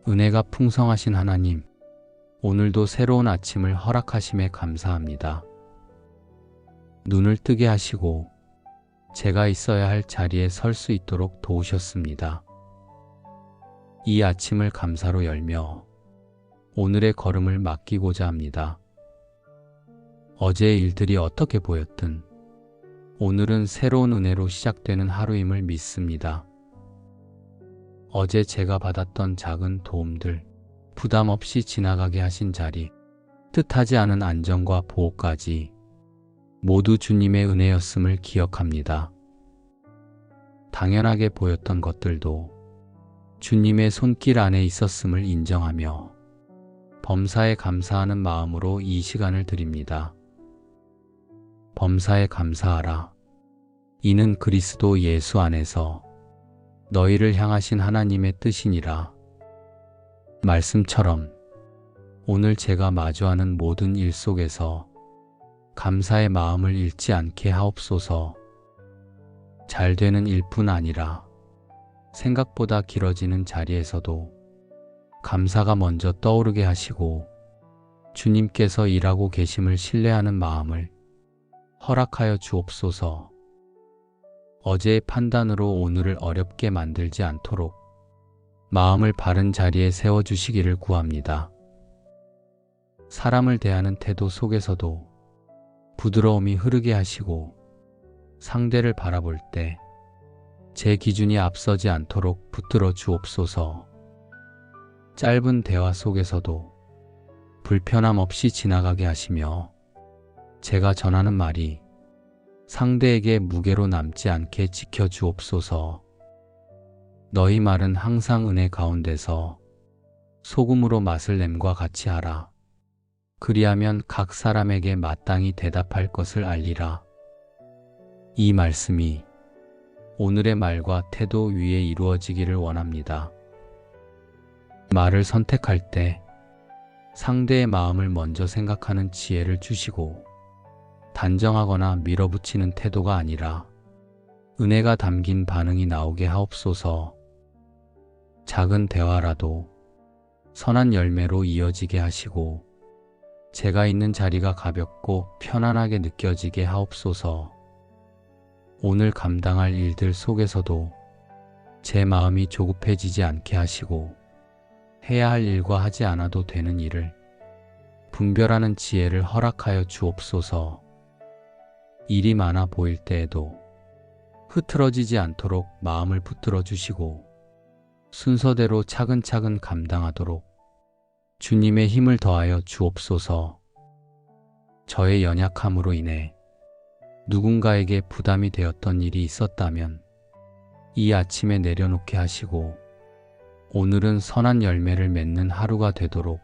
은혜가 풍성하신 하나님, 오늘도 새로운 아침을 허락하심에 감사합니다. 눈을 뜨게 하시고 제가 있어야 할 자리에 설 수 있도록 도우셨습니다. 이 아침을 감사로 열며 오늘의 걸음을 맡기고자 합니다. 어제의 일들이 어떻게 보였든 오늘은 새로운 은혜로 시작되는 하루임을 믿습니다. 어제 제가 받았던 작은 도움들, 부담 없이 지나가게 하신 자리, 뜻하지 않은 안정과 보호까지 모두 주님의 은혜였음을 기억합니다. 당연하게 보였던 것들도 주님의 손길 안에 있었음을 인정하며 범사에 감사하는 마음으로 이 시간을 드립니다. 범사에 감사하라. 이는 그리스도 예수 안에서 너희를 향하신 하나님의 뜻이니라. 말씀처럼 오늘 제가 마주하는 모든 일 속에서 감사의 마음을 잃지 않게 하옵소서. 잘 되는 일뿐 아니라 생각보다 길어지는 자리에서도 감사가 먼저 떠오르게 하시고 주님께서 일하고 계심을 신뢰하는 마음을 허락하여 주옵소서. 어제의 판단으로 오늘을 어렵게 만들지 않도록 마음을 바른 자리에 세워주시기를 구합니다. 사람을 대하는 태도 속에서도 부드러움이 흐르게 하시고 상대를 바라볼 때 제 기준이 앞서지 않도록 붙들어 주옵소서. 짧은 대화 속에서도 불편함 없이 지나가게 하시며 제가 전하는 말이 상대에게 무게로 남지 않게 지켜주옵소서. 너희 말은 항상 은혜 가운데서 소금으로 맛을 냄과 같이 하라. 그리하면 각 사람에게 마땅히 대답할 것을 알리라. 이 말씀이 오늘의 말과 태도 위에 이루어지기를 원합니다. 말을 선택할 때 상대의 마음을 먼저 생각하는 지혜를 주시고 단정하거나 밀어붙이는 태도가 아니라 은혜가 담긴 반응이 나오게 하옵소서. 작은 대화라도 선한 열매로 이어지게 하시고 제가 있는 자리가 가볍고 편안하게 느껴지게 하옵소서. 오늘 감당할 일들 속에서도 제 마음이 조급해지지 않게 하시고 해야 할 일과 하지 않아도 되는 일을 분별하는 지혜를 허락하여 주옵소서. 일이 많아 보일 때에도 흐트러지지 않도록 마음을 붙들어 주시고 순서대로 차근차근 감당하도록 주님의 힘을 더하여 주옵소서. 저의 연약함으로 인해 누군가에게 부담이 되었던 일이 있었다면 이 아침에 내려놓게 하시고 오늘은 선한 열매를 맺는 하루가 되도록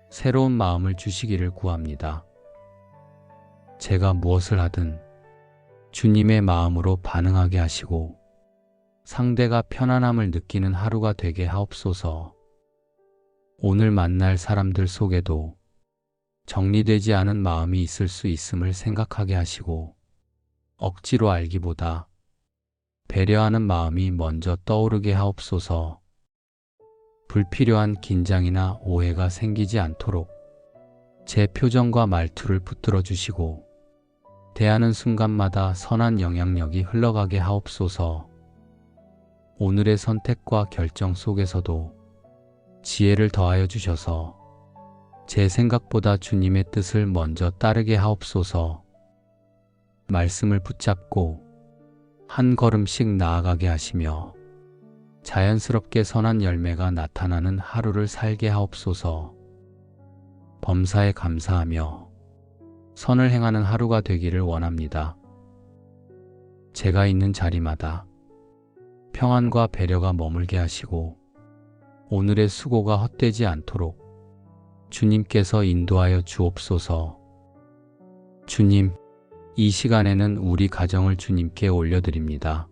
새로운 마음을 주시기를 구합니다. 제가 무엇을 하든 주님의 마음으로 반응하게 하시고 상대가 편안함을 느끼는 하루가 되게 하옵소서. 오늘 만날 사람들 속에도 정리되지 않은 마음이 있을 수 있음을 생각하게 하시고 억지로 알기보다 배려하는 마음이 먼저 떠오르게 하옵소서. 불필요한 긴장이나 오해가 생기지 않도록 제 표정과 말투를 붙들어 주시고 대하는 순간마다 선한 영향력이 흘러가게 하옵소서. 오늘의 선택과 결정 속에서도 지혜를 더하여 주셔서 제 생각보다 주님의 뜻을 먼저 따르게 하옵소서. 말씀을 붙잡고 한 걸음씩 나아가게 하시며 자연스럽게 선한 열매가 나타나는 하루를 살게 하옵소서. 범사에 감사하며 선을 행하는 하루가 되기를 원합니다. 제가 있는 자리마다 평안과 배려가 머물게 하시고 오늘의 수고가 헛되지 않도록 주님께서 인도하여 주옵소서. 주님, 이 시간에는 우리 가정을 주님께 올려드립니다.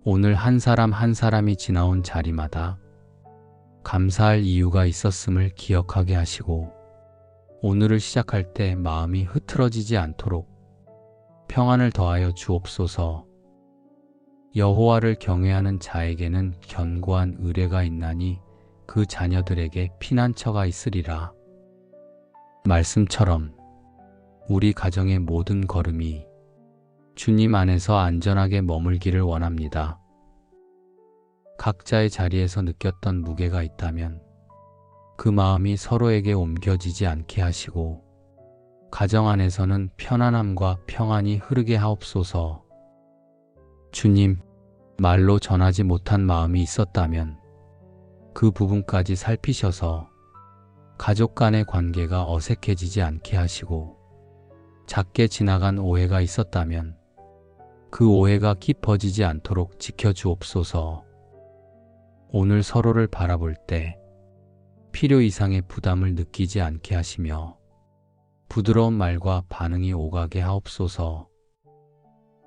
오늘 한 사람 한 사람이 지나온 자리마다 감사할 이유가 있었음을 기억하게 하시고 오늘을 시작할 때 마음이 흐트러지지 않도록 평안을 더하여 주옵소서. 여호와를 경외하는 자에게는 견고한 의뢰가 있나니 그 자녀들에게 피난처가 있으리라. 말씀처럼 우리 가정의 모든 걸음이 주님 안에서 안전하게 머물기를 원합니다. 각자의 자리에서 느꼈던 무게가 있다면 그 마음이 서로에게 옮겨지지 않게 하시고 가정 안에서는 편안함과 평안이 흐르게 하옵소서. 주님, 말로 전하지 못한 마음이 있었다면 그 부분까지 살피셔서 가족 간의 관계가 어색해지지 않게 하시고 작게 지나간 오해가 있었다면 그 오해가 깊어지지 않도록 지켜주옵소서. 오늘 서로를 바라볼 때 필요 이상의 부담을 느끼지 않게 하시며 부드러운 말과 반응이 오가게 하옵소서.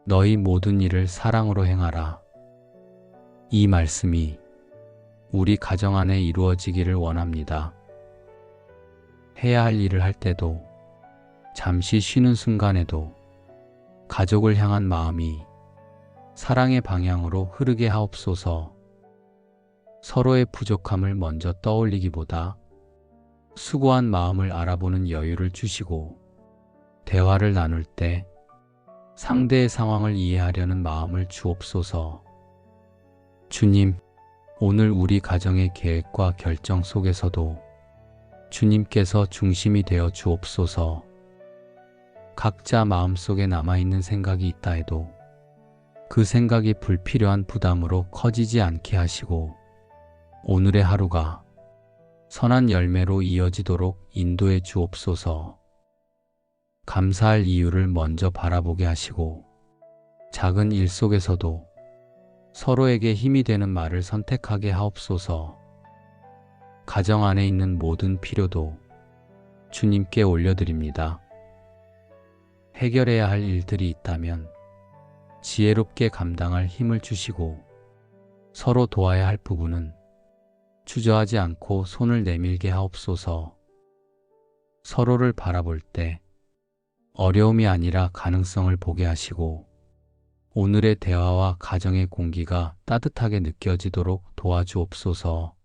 너희 모든 일을 사랑으로 행하라. 이 말씀이 우리 가정 안에 이루어지기를 원합니다. 해야 할 일을 할 때도 잠시 쉬는 순간에도 가족을 향한 마음이 사랑의 방향으로 흐르게 하옵소서. 서로의 부족함을 먼저 떠올리기보다 수고한 마음을 알아보는 여유를 주시고 대화를 나눌 때 상대의 상황을 이해하려는 마음을 주옵소서. 주님, 오늘 우리 가정의 계획과 결정 속에서도 주님께서 중심이 되어 주옵소서. 각자 마음속에 남아있는 생각이 있다 해도 그 생각이 불필요한 부담으로 커지지 않게 하시고 오늘의 하루가 선한 열매로 이어지도록 인도해 주옵소서. 감사할 이유를 먼저 바라보게 하시고 작은 일 속에서도 서로에게 힘이 되는 말을 선택하게 하옵소서. 가정 안에 있는 모든 필요도 주님께 올려드립니다. 해결해야 할 일들이 있다면 지혜롭게 감당할 힘을 주시고 서로 도와야 할 부분은 주저하지 않고 손을 내밀게 하옵소서. 서로를 바라볼 때 어려움이 아니라 가능성을 보게 하시고 오늘의 대화와 가정의 공기가 따뜻하게 느껴지도록 도와주옵소서.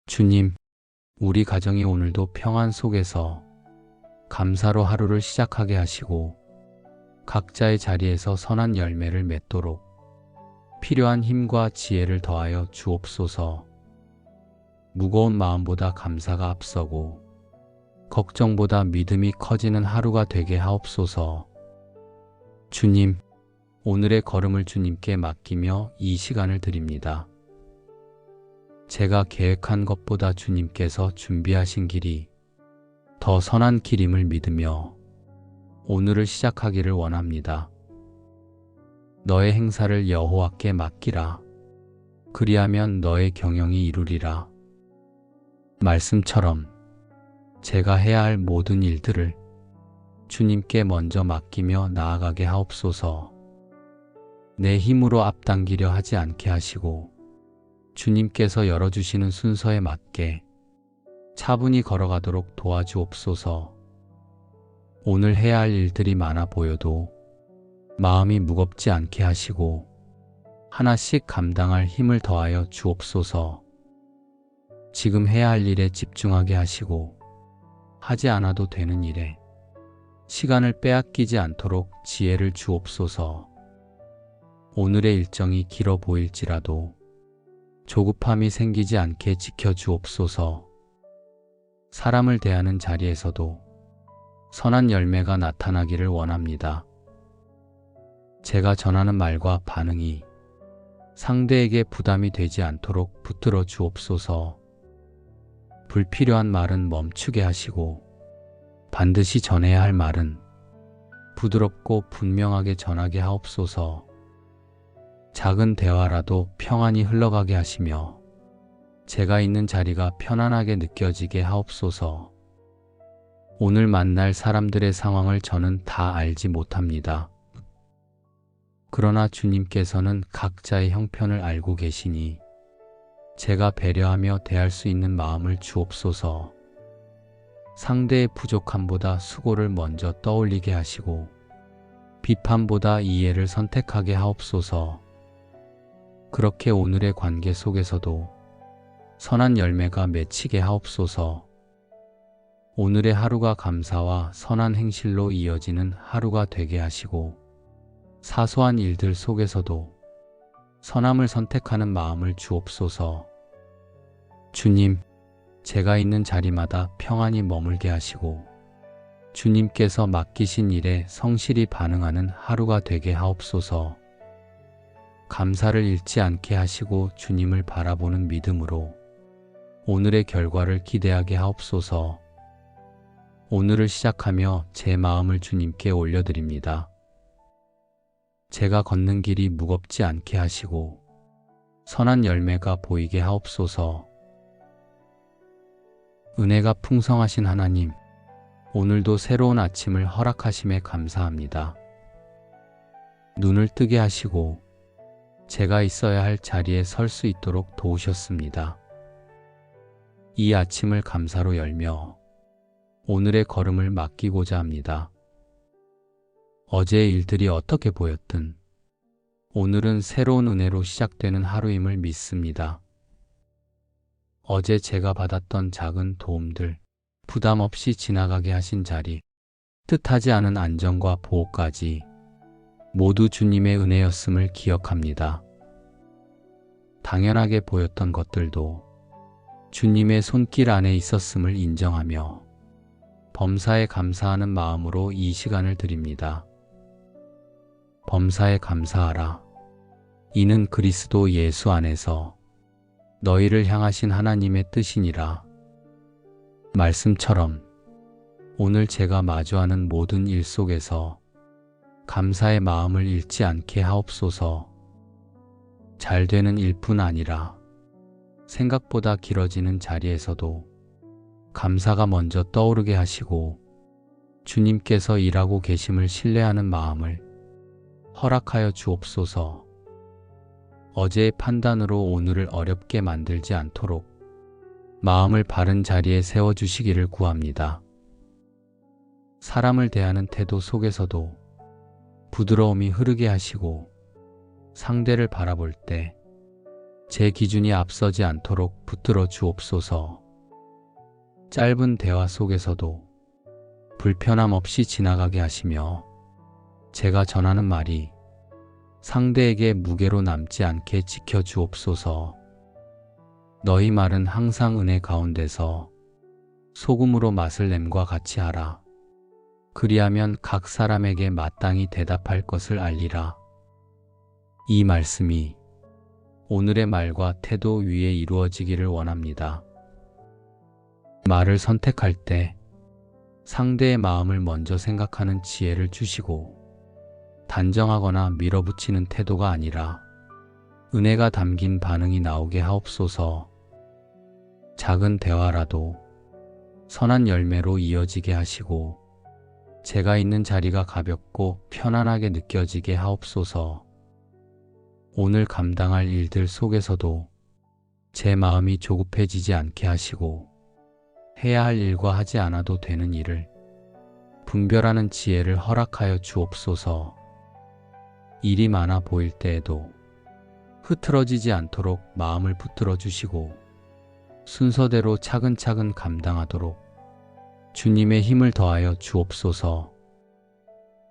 주님, 우리 가정이 오늘도 평안 속에서 감사로 하루를 시작하게 하시고 각자의 자리에서 선한 열매를 맺도록 필요한 힘과 지혜를 더하여 주옵소서. 무거운 마음보다 감사가 앞서고 걱정보다 믿음이 커지는 하루가 되게 하옵소서. 주님, 오늘의 걸음을 주님께 맡기며 이 시간을 드립니다. 제가 계획한 것보다 주님께서 준비하신 길이 더 선한 길임을 믿으며 오늘을 시작하기를 원합니다. 너의 행사를 여호와께 맡기라. 그리하면 너의 경영이 이루리라. 말씀처럼 제가 해야 할 모든 일들을 주님께 먼저 맡기며 나아가게 하옵소서. 내 힘으로 앞당기려 하지 않게 하시고 주님께서 열어주시는 순서에 맞게 차분히 걸어가도록 도와주옵소서. 오늘 해야 할 일들이 많아 보여도 마음이 무겁지 않게 하시고 하나씩 감당할 힘을 더하여 주옵소서. 지금 해야 할 일에 집중하게 하시고 하지 않아도 되는 일에 시간을 빼앗기지 않도록 지혜를 주옵소서. 오늘의 일정이 길어 보일지라도 조급함이 생기지 않게 지켜주옵소서. 사람을 대하는 자리에서도 선한 열매가 나타나기를 원합니다. 제가 전하는 말과 반응이 상대에게 부담이 되지 않도록 붙들어 주옵소서. 불필요한 말은 멈추게 하시고 반드시 전해야 할 말은 부드럽고 분명하게 전하게 하옵소서. 작은 대화라도 평안히 흘러가게 하시며 제가 있는 자리가 편안하게 느껴지게 하옵소서. 오늘 만날 사람들의 상황을 저는 다 알지 못합니다. 그러나 주님께서는 각자의 형편을 알고 계시니 제가 배려하며 대할 수 있는 마음을 주옵소서. 상대의 부족함보다 수고를 먼저 떠올리게 하시고 비판보다 이해를 선택하게 하옵소서. 그렇게 오늘의 관계 속에서도 선한 열매가 맺히게 하옵소서. 오늘의 하루가 감사와 선한 행실로 이어지는 하루가 되게 하시고, 사소한 일들 속에서도 선함을 선택하는 마음을 주옵소서. 주님, 제가 있는 자리마다 평안히 머물게 하시고, 주님께서 맡기신 일에 성실히 반응하는 하루가 되게 하옵소서. 감사를 잃지 않게 하시고 주님을 바라보는 믿음으로 오늘의 결과를 기대하게 하옵소서. 오늘을 시작하며 제 마음을 주님께 올려드립니다. 제가 걷는 길이 무겁지 않게 하시고 선한 열매가 보이게 하옵소서. 은혜가 풍성하신 하나님, 오늘도 새로운 아침을 허락하심에 감사합니다. 눈을 뜨게 하시고 제가 있어야 할 자리에 설 수 있도록 도우셨습니다. 이 아침을 감사로 열며 오늘의 걸음을 맡기고자 합니다. 어제의 일들이 어떻게 보였든 오늘은 새로운 은혜로 시작되는 하루임을 믿습니다. 어제 제가 받았던 작은 도움들, 부담 없이 지나가게 하신 자리, 뜻하지 않은 안정과 보호까지 모두 주님의 은혜였음을 기억합니다. 당연하게 보였던 것들도 주님의 손길 안에 있었음을 인정하며 범사에 감사하는 마음으로 이 시간을 드립니다. 범사에 감사하라. 이는 그리스도 예수 안에서 너희를 향하신 하나님의 뜻이니라. 말씀처럼 오늘 제가 마주하는 모든 일 속에서 감사의 마음을 잃지 않게 하옵소서. 잘 되는 일뿐 아니라 생각보다 길어지는 자리에서도 감사가 먼저 떠오르게 하시고 주님께서 일하고 계심을 신뢰하는 마음을 허락하여 주옵소서. 어제의 판단으로 오늘을 어렵게 만들지 않도록 마음을 바른 자리에 세워주시기를 구합니다. 사람을 대하는 태도 속에서도 부드러움이 흐르게 하시고 상대를 바라볼 때 제 기준이 앞서지 않도록 붙들어 주옵소서. 짧은 대화 속에서도 불편함 없이 지나가게 하시며 제가 전하는 말이 상대에게 무게로 남지 않게 지켜주옵소서. 너희 말은 항상 은혜 가운데서 소금으로 맛을 냄과 같이 하라. 그리하면 각 사람에게 마땅히 대답할 것을 알리라. 이 말씀이 오늘의 말과 태도 위에 이루어지기를 원합니다. 말을 선택할 때 상대의 마음을 먼저 생각하는 지혜를 주시고 단정하거나 밀어붙이는 태도가 아니라 은혜가 담긴 반응이 나오게 하옵소서. 작은 대화라도 선한 열매로 이어지게 하시고 제가 있는 자리가 가볍고 편안하게 느껴지게 하옵소서. 오늘 감당할 일들 속에서도 제 마음이 조급해지지 않게 하시고 해야 할 일과 하지 않아도 되는 일을 분별하는 지혜를 허락하여 주옵소서. 일이 많아 보일 때에도 흐트러지지 않도록 마음을 붙들어 주시고 순서대로 차근차근 감당하도록 주님의 힘을 더하여 주옵소서.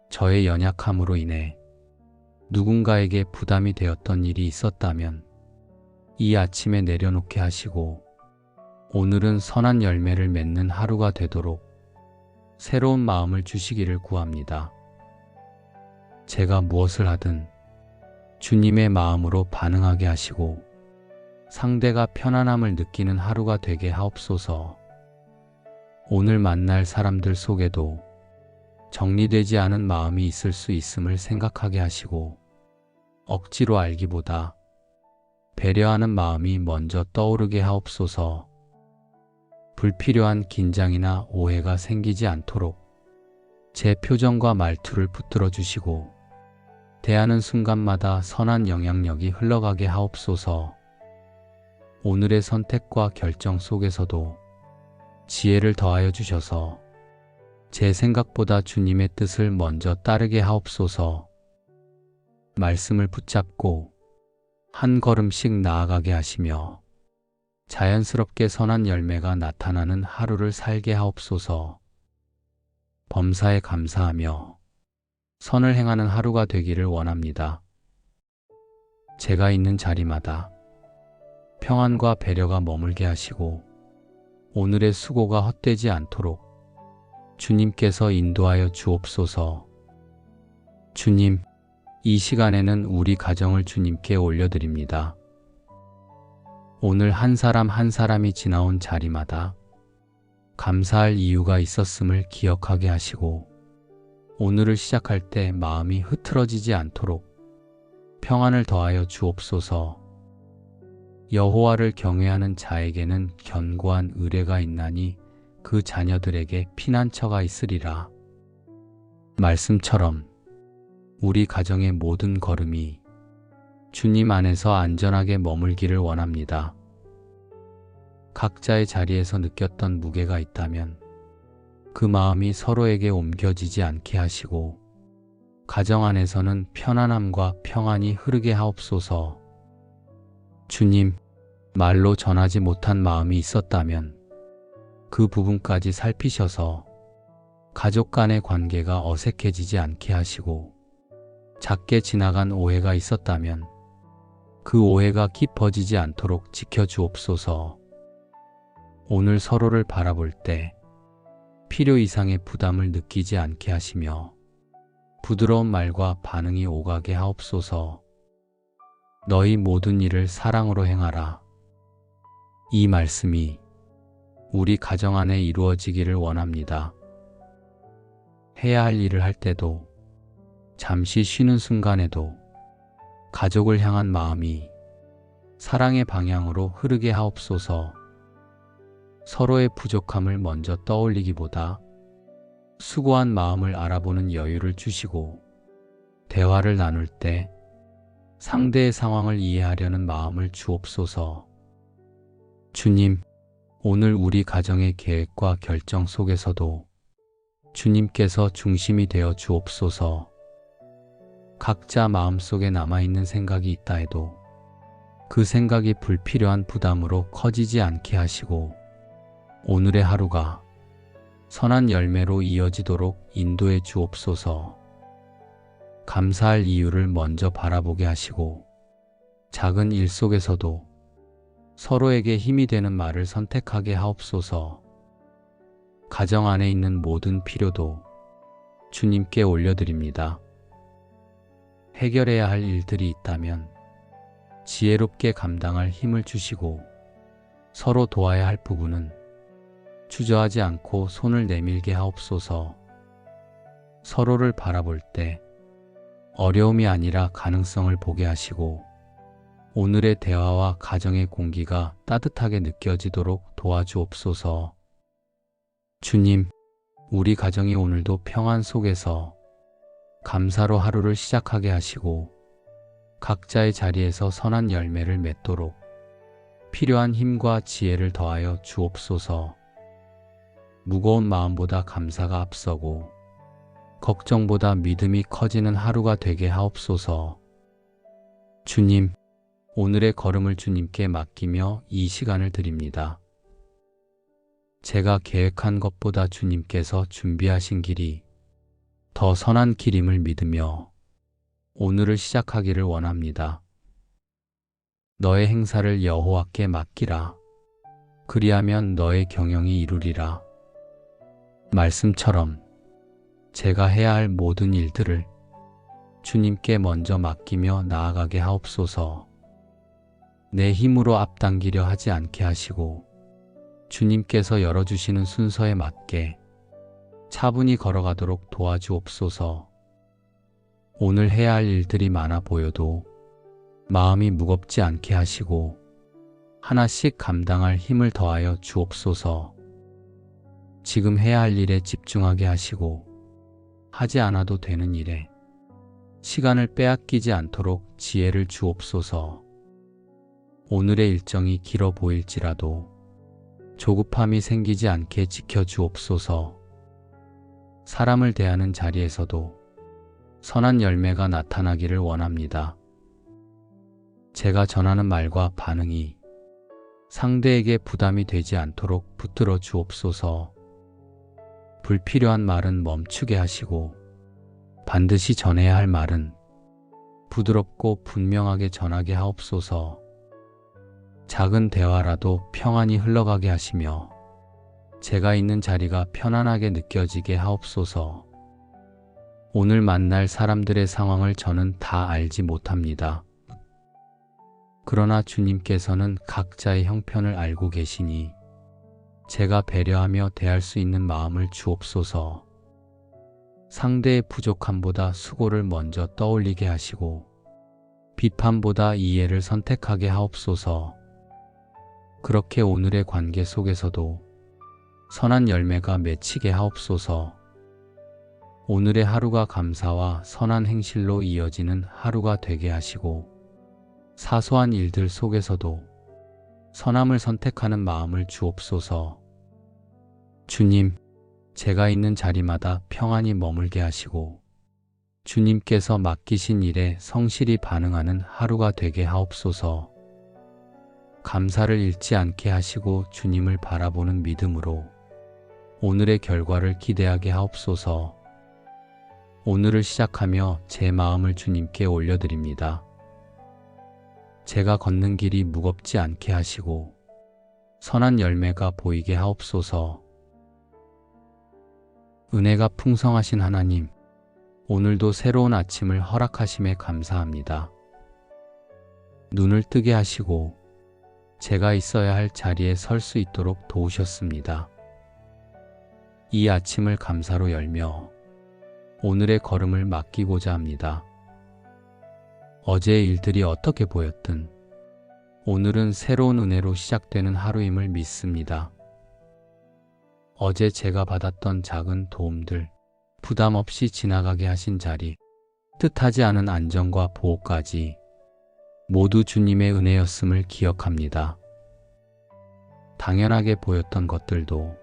저의 연약함으로 인해 누군가에게 부담이 되었던 일이 있었다면 이 아침에 내려놓게 하시고 오늘은 선한 열매를 맺는 하루가 되도록 새로운 마음을 주시기를 구합니다. 제가 무엇을 하든 주님의 마음으로 반응하게 하시고 상대가 편안함을 느끼는 하루가 되게 하옵소서. 오늘 만날 사람들 속에도 정리되지 않은 마음이 있을 수 있음을 생각하게 하시고 억지로 알기보다 배려하는 마음이 먼저 떠오르게 하옵소서. 불필요한 긴장이나 오해가 생기지 않도록 제 표정과 말투를 붙들어 주시고 대하는 순간마다 선한 영향력이 흘러가게 하옵소서. 오늘의 선택과 결정 속에서도 지혜를 더하여 주셔서 제 생각보다 주님의 뜻을 먼저 따르게 하옵소서. 말씀을 붙잡고 한 걸음씩 나아가게 하시며 자연스럽게 선한 열매가 나타나는 하루를 살게 하옵소서. 범사에 감사하며 선을 행하는 하루가 되기를 원합니다. 제가 있는 자리마다 평안과 배려가 머물게 하시고 오늘의 수고가 헛되지 않도록 주님께서 인도하여 주옵소서. 주님, 이 시간에는 우리 가정을 주님께 올려드립니다. 오늘 한 사람 한 사람이 지나온 자리마다 감사할 이유가 있었음을 기억하게 하시고 오늘을 시작할 때 마음이 흐트러지지 않도록 평안을 더하여 주옵소서. 여호와를 경외하는 자에게는 견고한 의뢰가 있나니 그 자녀들에게 피난처가 있으리라. 말씀처럼 우리 가정의 모든 걸음이 주님 안에서 안전하게 머물기를 원합니다. 각자의 자리에서 느꼈던 무게가 있다면 그 마음이 서로에게 옮겨지지 않게 하시고 가정 안에서는 편안함과 평안이 흐르게 하옵소서. 주님, 말로 전하지 못한 마음이 있었다면 그 부분까지 살피셔서 가족 간의 관계가 어색해지지 않게 하시고 작게 지나간 오해가 있었다면 그 오해가 깊어지지 않도록 지켜주옵소서. 오늘 서로를 바라볼 때 필요 이상의 부담을 느끼지 않게 하시며 부드러운 말과 반응이 오가게 하옵소서. 너희 모든 일을 사랑으로 행하라. 이 말씀이 우리 가정 안에 이루어지기를 원합니다. 해야 할 일을 할 때도 잠시 쉬는 순간에도 가족을 향한 마음이 사랑의 방향으로 흐르게 하옵소서. 서로의 부족함을 먼저 떠올리기보다 수고한 마음을 알아보는 여유를 주시고 대화를 나눌 때 상대의 상황을 이해하려는 마음을 주옵소서. 주님, 오늘 우리 가정의 계획과 결정 속에서도 주님께서 중심이 되어 주옵소서. 각자 마음속에 남아있는 생각이 있다 해도 그 생각이 불필요한 부담으로 커지지 않게 하시고 오늘의 하루가 선한 열매로 이어지도록 인도해 주옵소서. 감사할 이유를 먼저 바라보게 하시고 작은 일 속에서도 서로에게 힘이 되는 말을 선택하게 하옵소서. 가정 안에 있는 모든 필요도 주님께 올려드립니다. 해결해야 할 일들이 있다면 지혜롭게 감당할 힘을 주시고 서로 도와야 할 부분은 주저하지 않고 손을 내밀게 하옵소서. 서로를 바라볼 때 어려움이 아니라 가능성을 보게 하시고 오늘의 대화와 가정의 공기가 따뜻하게 느껴지도록 도와주옵소서. 주님, 우리 가정이 오늘도 평안 속에서 감사로 하루를 시작하게 하시고 각자의 자리에서 선한 열매를 맺도록 필요한 힘과 지혜를 더하여 주옵소서. 무거운 마음보다 감사가 앞서고 걱정보다 믿음이 커지는 하루가 되게 하옵소서. 주님, 오늘의 걸음을 주님께 맡기며 이 시간을 드립니다. 제가 계획한 것보다 주님께서 준비하신 길이 더 선한 길임을 믿으며 오늘을 시작하기를 원합니다. 너의 행사를 여호와께 맡기라. 그리하면 너의 경영이 이루리라. 말씀처럼 제가 해야 할 모든 일들을 주님께 먼저 맡기며 나아가게 하옵소서. 내 힘으로 앞당기려 하지 않게 하시고 주님께서 열어주시는 순서에 맞게 차분히 걸어가도록 도와주옵소서. 오늘 해야 할 일들이 많아 보여도 마음이 무겁지 않게 하시고 하나씩 감당할 힘을 더하여 주옵소서. 지금 해야 할 일에 집중하게 하시고 하지 않아도 되는 일에 시간을 빼앗기지 않도록 지혜를 주옵소서. 오늘의 일정이 길어 보일지라도 조급함이 생기지 않게 지켜주옵소서. 사람을 대하는 자리에서도 선한 열매가 나타나기를 원합니다. 제가 전하는 말과 반응이 상대에게 부담이 되지 않도록 붙들어 주옵소서. 불필요한 말은 멈추게 하시고 반드시 전해야 할 말은 부드럽고 분명하게 전하게 하옵소서. 작은 대화라도 평안히 흘러가게 하시며 제가 있는 자리가 편안하게 느껴지게 하옵소서. 오늘 만날 사람들의 상황을 저는 다 알지 못합니다. 그러나 주님께서는 각자의 형편을 알고 계시니 제가 배려하며 대할 수 있는 마음을 주옵소서. 상대의 부족함보다 수고를 먼저 떠올리게 하시고 비판보다 이해를 선택하게 하옵소서. 그렇게 오늘의 관계 속에서도 선한 열매가 맺히게 하옵소서. 오늘의 하루가 감사와 선한 행실로 이어지는 하루가 되게 하시고 사소한 일들 속에서도 선함을 선택하는 마음을 주옵소서. 주님, 제가 있는 자리마다 평안히 머물게 하시고 주님께서 맡기신 일에 성실히 반응하는 하루가 되게 하옵소서. 감사를 잃지 않게 하시고 주님을 바라보는 믿음으로 오늘의 결과를 기대하게 하옵소서. 오늘을 시작하며 제 마음을 주님께 올려드립니다. 제가 걷는 길이 무겁지 않게 하시고 선한 열매가 보이게 하옵소서. 은혜가 풍성하신 하나님, 오늘도 새로운 아침을 허락하심에 감사합니다. 눈을 뜨게 하시고 제가 있어야 할 자리에 설 수 있도록 도우셨습니다. 이 아침을 감사로 열며 오늘의 걸음을 맡기고자 합니다. 어제의 일들이 어떻게 보였든 오늘은 새로운 은혜로 시작되는 하루임을 믿습니다. 어제 제가 받았던 작은 도움들, 부담 없이 지나가게 하신 자리, 뜻하지 않은 안정과 보호까지 모두 주님의 은혜였음을 기억합니다. 당연하게 보였던 것들도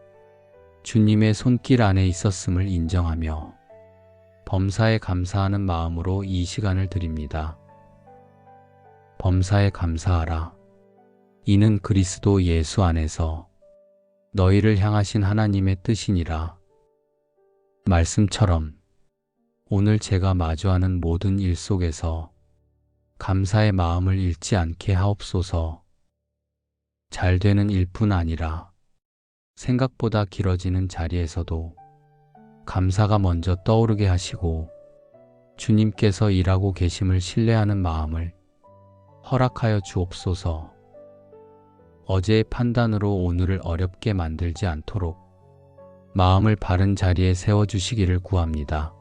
주님의 손길 안에 있었음을 인정하며 범사에 감사하는 마음으로 이 시간을 드립니다. 범사에 감사하라. 이는 그리스도 예수 안에서 너희를 향하신 하나님의 뜻이니라. 말씀처럼 오늘 제가 마주하는 모든 일 속에서 감사의 마음을 잃지 않게 하옵소서. 잘 되는 일뿐 아니라 생각보다 길어지는 자리에서도 감사가 먼저 떠오르게 하시고 주님께서 일하고 계심을 신뢰하는 마음을 허락하여 주옵소서. 어제의 판단으로 오늘을 어렵게 만들지 않도록 마음을 바른 자리에 세워주시기를 구합니다.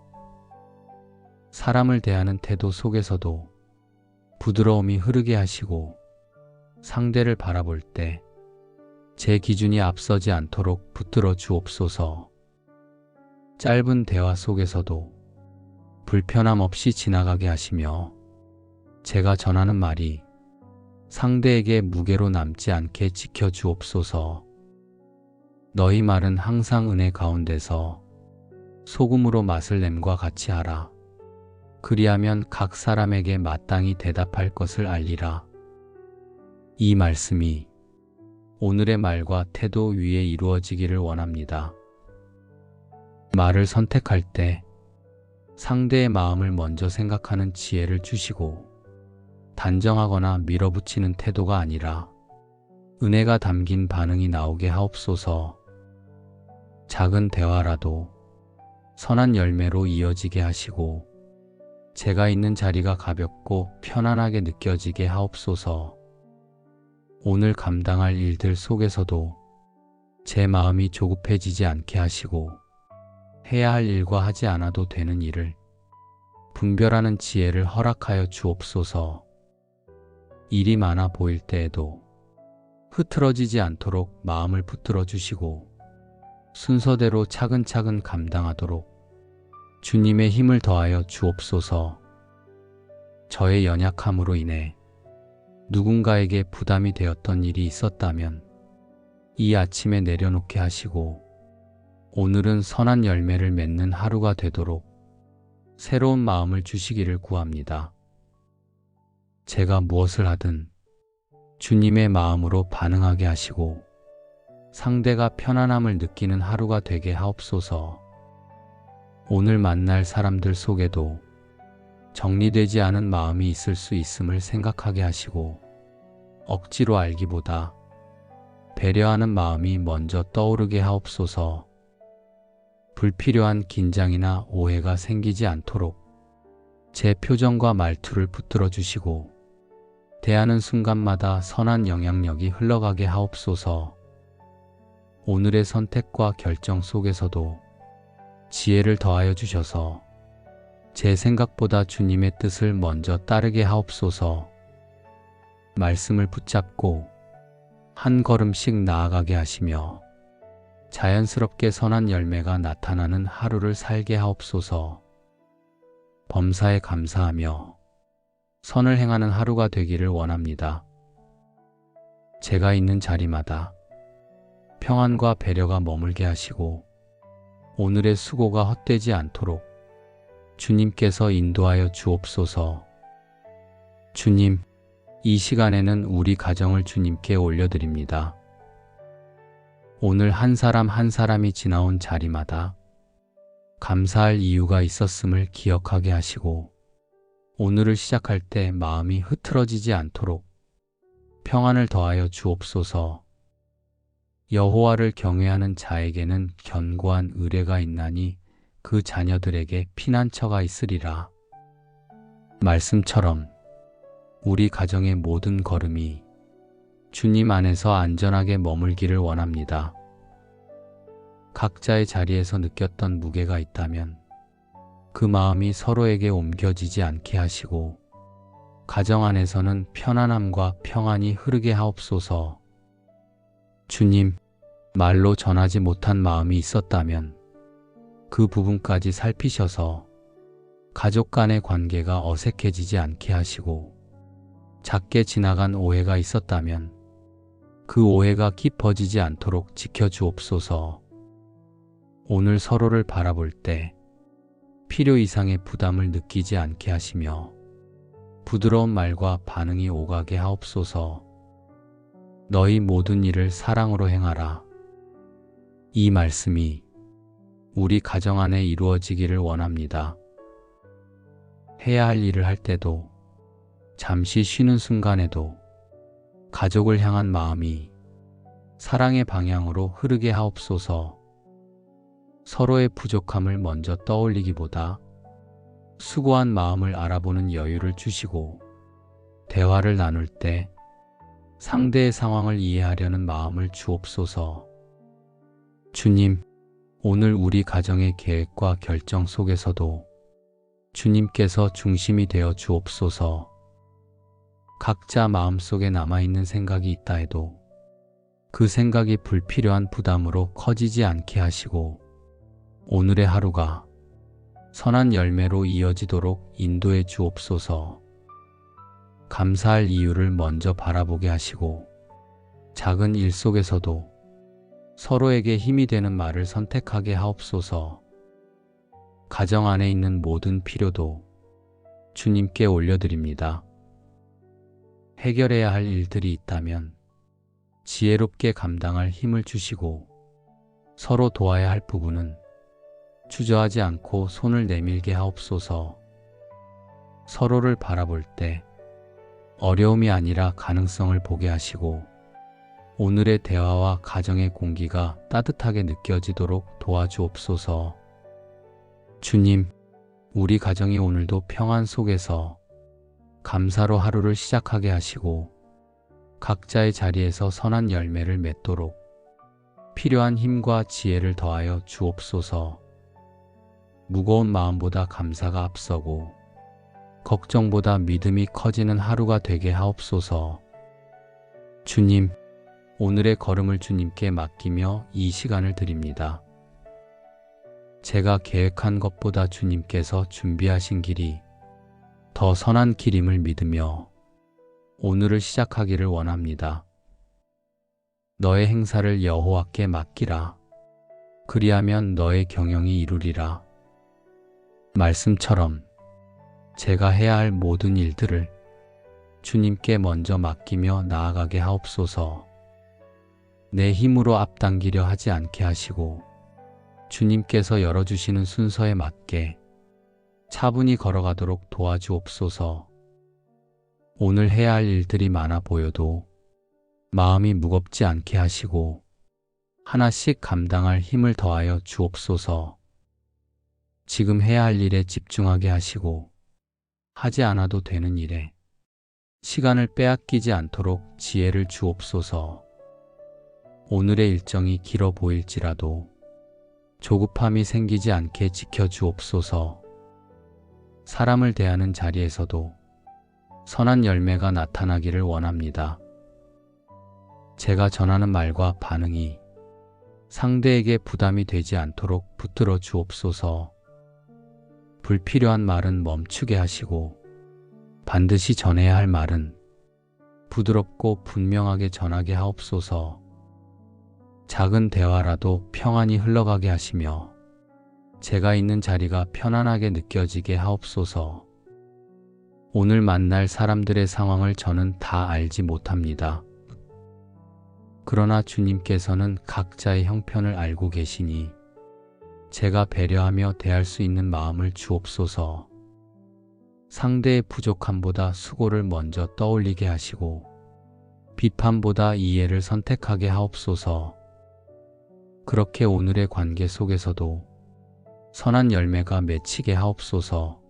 사람을 대하는 태도 속에서도 부드러움이 흐르게 하시고 상대를 바라볼 때 제 기준이 앞서지 않도록 붙들어 주옵소서. 짧은 대화 속에서도 불편함 없이 지나가게 하시며 제가 전하는 말이 상대에게 무게로 남지 않게 지켜주옵소서. 너희 말은 항상 은혜 가운데서 소금으로 맛을 냄과 같이 하라. 그리하면 각 사람에게 마땅히 대답할 것을 알리라. 이 말씀이 오늘의 말과 태도 위에 이루어지기를 원합니다. 말을 선택할 때 상대의 마음을 먼저 생각하는 지혜를 주시고 단정하거나 밀어붙이는 태도가 아니라 은혜가 담긴 반응이 나오게 하옵소서. 작은 대화라도 선한 열매로 이어지게 하시고 제가 있는 자리가 가볍고 편안하게 느껴지게 하옵소서. 오늘 감당할 일들 속에서도 제 마음이 조급해지지 않게 하시고 해야 할 일과 하지 않아도 되는 일을 분별하는 지혜를 허락하여 주옵소서. 일이 많아 보일 때에도 흐트러지지 않도록 마음을 붙들어 주시고 순서대로 차근차근 감당하도록 주님의 힘을 더하여 주옵소서. 저의 연약함으로 인해 누군가에게 부담이 되었던 일이 있었다면 이 아침에 내려놓게 하시고 오늘은 선한 열매를 맺는 하루가 되도록 새로운 마음을 주시기를 구합니다. 제가 무엇을 하든 주님의 마음으로 반응하게 하시고 상대가 편안함을 느끼는 하루가 되게 하옵소서. 오늘 만날 사람들 속에도 정리되지 않은 마음이 있을 수 있음을 생각하게 하시고 억지로 알기보다 배려하는 마음이 먼저 떠오르게 하옵소서. 불필요한 긴장이나 오해가 생기지 않도록 제 표정과 말투를 붙들어 주시고 대하는 순간마다 선한 영향력이 흘러가게 하옵소서. 오늘의 선택과 결정 속에서도 지혜를 더하여 주셔서 제 생각보다 주님의 뜻을 먼저 따르게 하옵소서. 말씀을 붙잡고 한 걸음씩 나아가게 하시며 자연스럽게 선한 열매가 나타나는 하루를 살게 하옵소서. 범사에 감사하며 선을 행하는 하루가 되기를 원합니다. 제가 있는 자리마다 평안과 배려가 머물게 하시고 오늘의 수고가 헛되지 않도록 주님께서 인도하여 주옵소서. 주님, 이 시간에는 우리 가정을 주님께 올려드립니다. 오늘 한 사람 한 사람이 지나온 자리마다 감사할 이유가 있었음을 기억하게 하시고 오늘을 시작할 때 마음이 흐트러지지 않도록 평안을 더하여 주옵소서. 여호와를 경외하는 자에게는 견고한 의뢰가 있나니 그 자녀들에게 피난처가 있으리라. 말씀처럼 우리 가정의 모든 걸음이 주님 안에서 안전하게 머물기를 원합니다. 각자의 자리에서 느꼈던 무게가 있다면 그 마음이 서로에게 옮겨지지 않게 하시고 가정 안에서는 편안함과 평안이 흐르게 하옵소서. 주님, 말로 전하지 못한 마음이 있었다면 그 부분까지 살피셔서 가족 간의 관계가 어색해지지 않게 하시고 작게 지나간 오해가 있었다면 그 오해가 깊어지지 않도록 지켜주옵소서. 오늘 서로를 바라볼 때 필요 이상의 부담을 느끼지 않게 하시며 부드러운 말과 반응이 오가게 하옵소서. 너희 모든 일을 사랑으로 행하라. 이 말씀이 우리 가정 안에 이루어지기를 원합니다. 해야 할 일을 할 때도 잠시 쉬는 순간에도 가족을 향한 마음이 사랑의 방향으로 흐르게 하옵소서. 서로의 부족함을 먼저 떠올리기보다 수고한 마음을 알아보는 여유를 주시고 대화를 나눌 때 상대의 상황을 이해하려는 마음을 주옵소서. 주님, 오늘 우리 가정의 계획과 결정 속에서도 주님께서 중심이 되어 주옵소서. 각자 마음속에 남아있는 생각이 있다 해도 그 생각이 불필요한 부담으로 커지지 않게 하시고 오늘의 하루가 선한 열매로 이어지도록 인도해 주옵소서. 감사할 이유를 먼저 바라보게 하시고 작은 일 속에서도 서로에게 힘이 되는 말을 선택하게 하옵소서. 가정 안에 있는 모든 필요도 주님께 올려드립니다. 해결해야 할 일들이 있다면 지혜롭게 감당할 힘을 주시고 서로 도와야 할 부분은 주저하지 않고 손을 내밀게 하옵소서. 서로를 바라볼 때 어려움이 아니라 가능성을 보게 하시고 오늘의 대화와 가정의 공기가 따뜻하게 느껴지도록 도와주옵소서. 주님, 우리 가정이 오늘도 평안 속에서 감사로 하루를 시작하게 하시고 각자의 자리에서 선한 열매를 맺도록 필요한 힘과 지혜를 더하여 주옵소서. 무거운 마음보다 감사가 앞서고 걱정보다 믿음이 커지는 하루가 되게 하옵소서. 주님, 오늘의 걸음을 주님께 맡기며 이 시간을 드립니다. 제가 계획한 것보다 주님께서 준비하신 길이 더 선한 길임을 믿으며 오늘을 시작하기를 원합니다. 너의 행사를 여호와께 맡기라. 그리하면 너의 경영이 이루리라. 말씀처럼 제가 해야 할 모든 일들을 주님께 먼저 맡기며 나아가게 하옵소서. 내 힘으로 앞당기려 하지 않게 하시고 주님께서 열어주시는 순서에 맞게 차분히 걸어가도록 도와주옵소서. 오늘 해야 할 일들이 많아 보여도 마음이 무겁지 않게 하시고 하나씩 감당할 힘을 더하여 주옵소서. 지금 해야 할 일에 집중하게 하시고 하지 않아도 되는 일에 시간을 빼앗기지 않도록 지혜를 주옵소서. 오늘의 일정이 길어 보일지라도 조급함이 생기지 않게 지켜주옵소서. 사람을 대하는 자리에서도 선한 열매가 나타나기를 원합니다. 제가 전하는 말과 반응이 상대에게 부담이 되지 않도록 붙들어 주옵소서. 불필요한 말은 멈추게 하시고 반드시 전해야 할 말은 부드럽고 분명하게 전하게 하옵소서. 작은 대화라도 평안히 흘러가게 하시며 제가 있는 자리가 편안하게 느껴지게 하옵소서. 오늘 만날 사람들의 상황을 저는 다 알지 못합니다. 그러나 주님께서는 각자의 형편을 알고 계시니 제가 배려하며 대할 수 있는 마음을 주옵소서. 상대의 부족함보다 수고를 먼저 떠올리게 하시고 비판보다 이해를 선택하게 하옵소서. 그렇게 오늘의 관계 속에서도 선한 열매가 맺히게 하옵소서.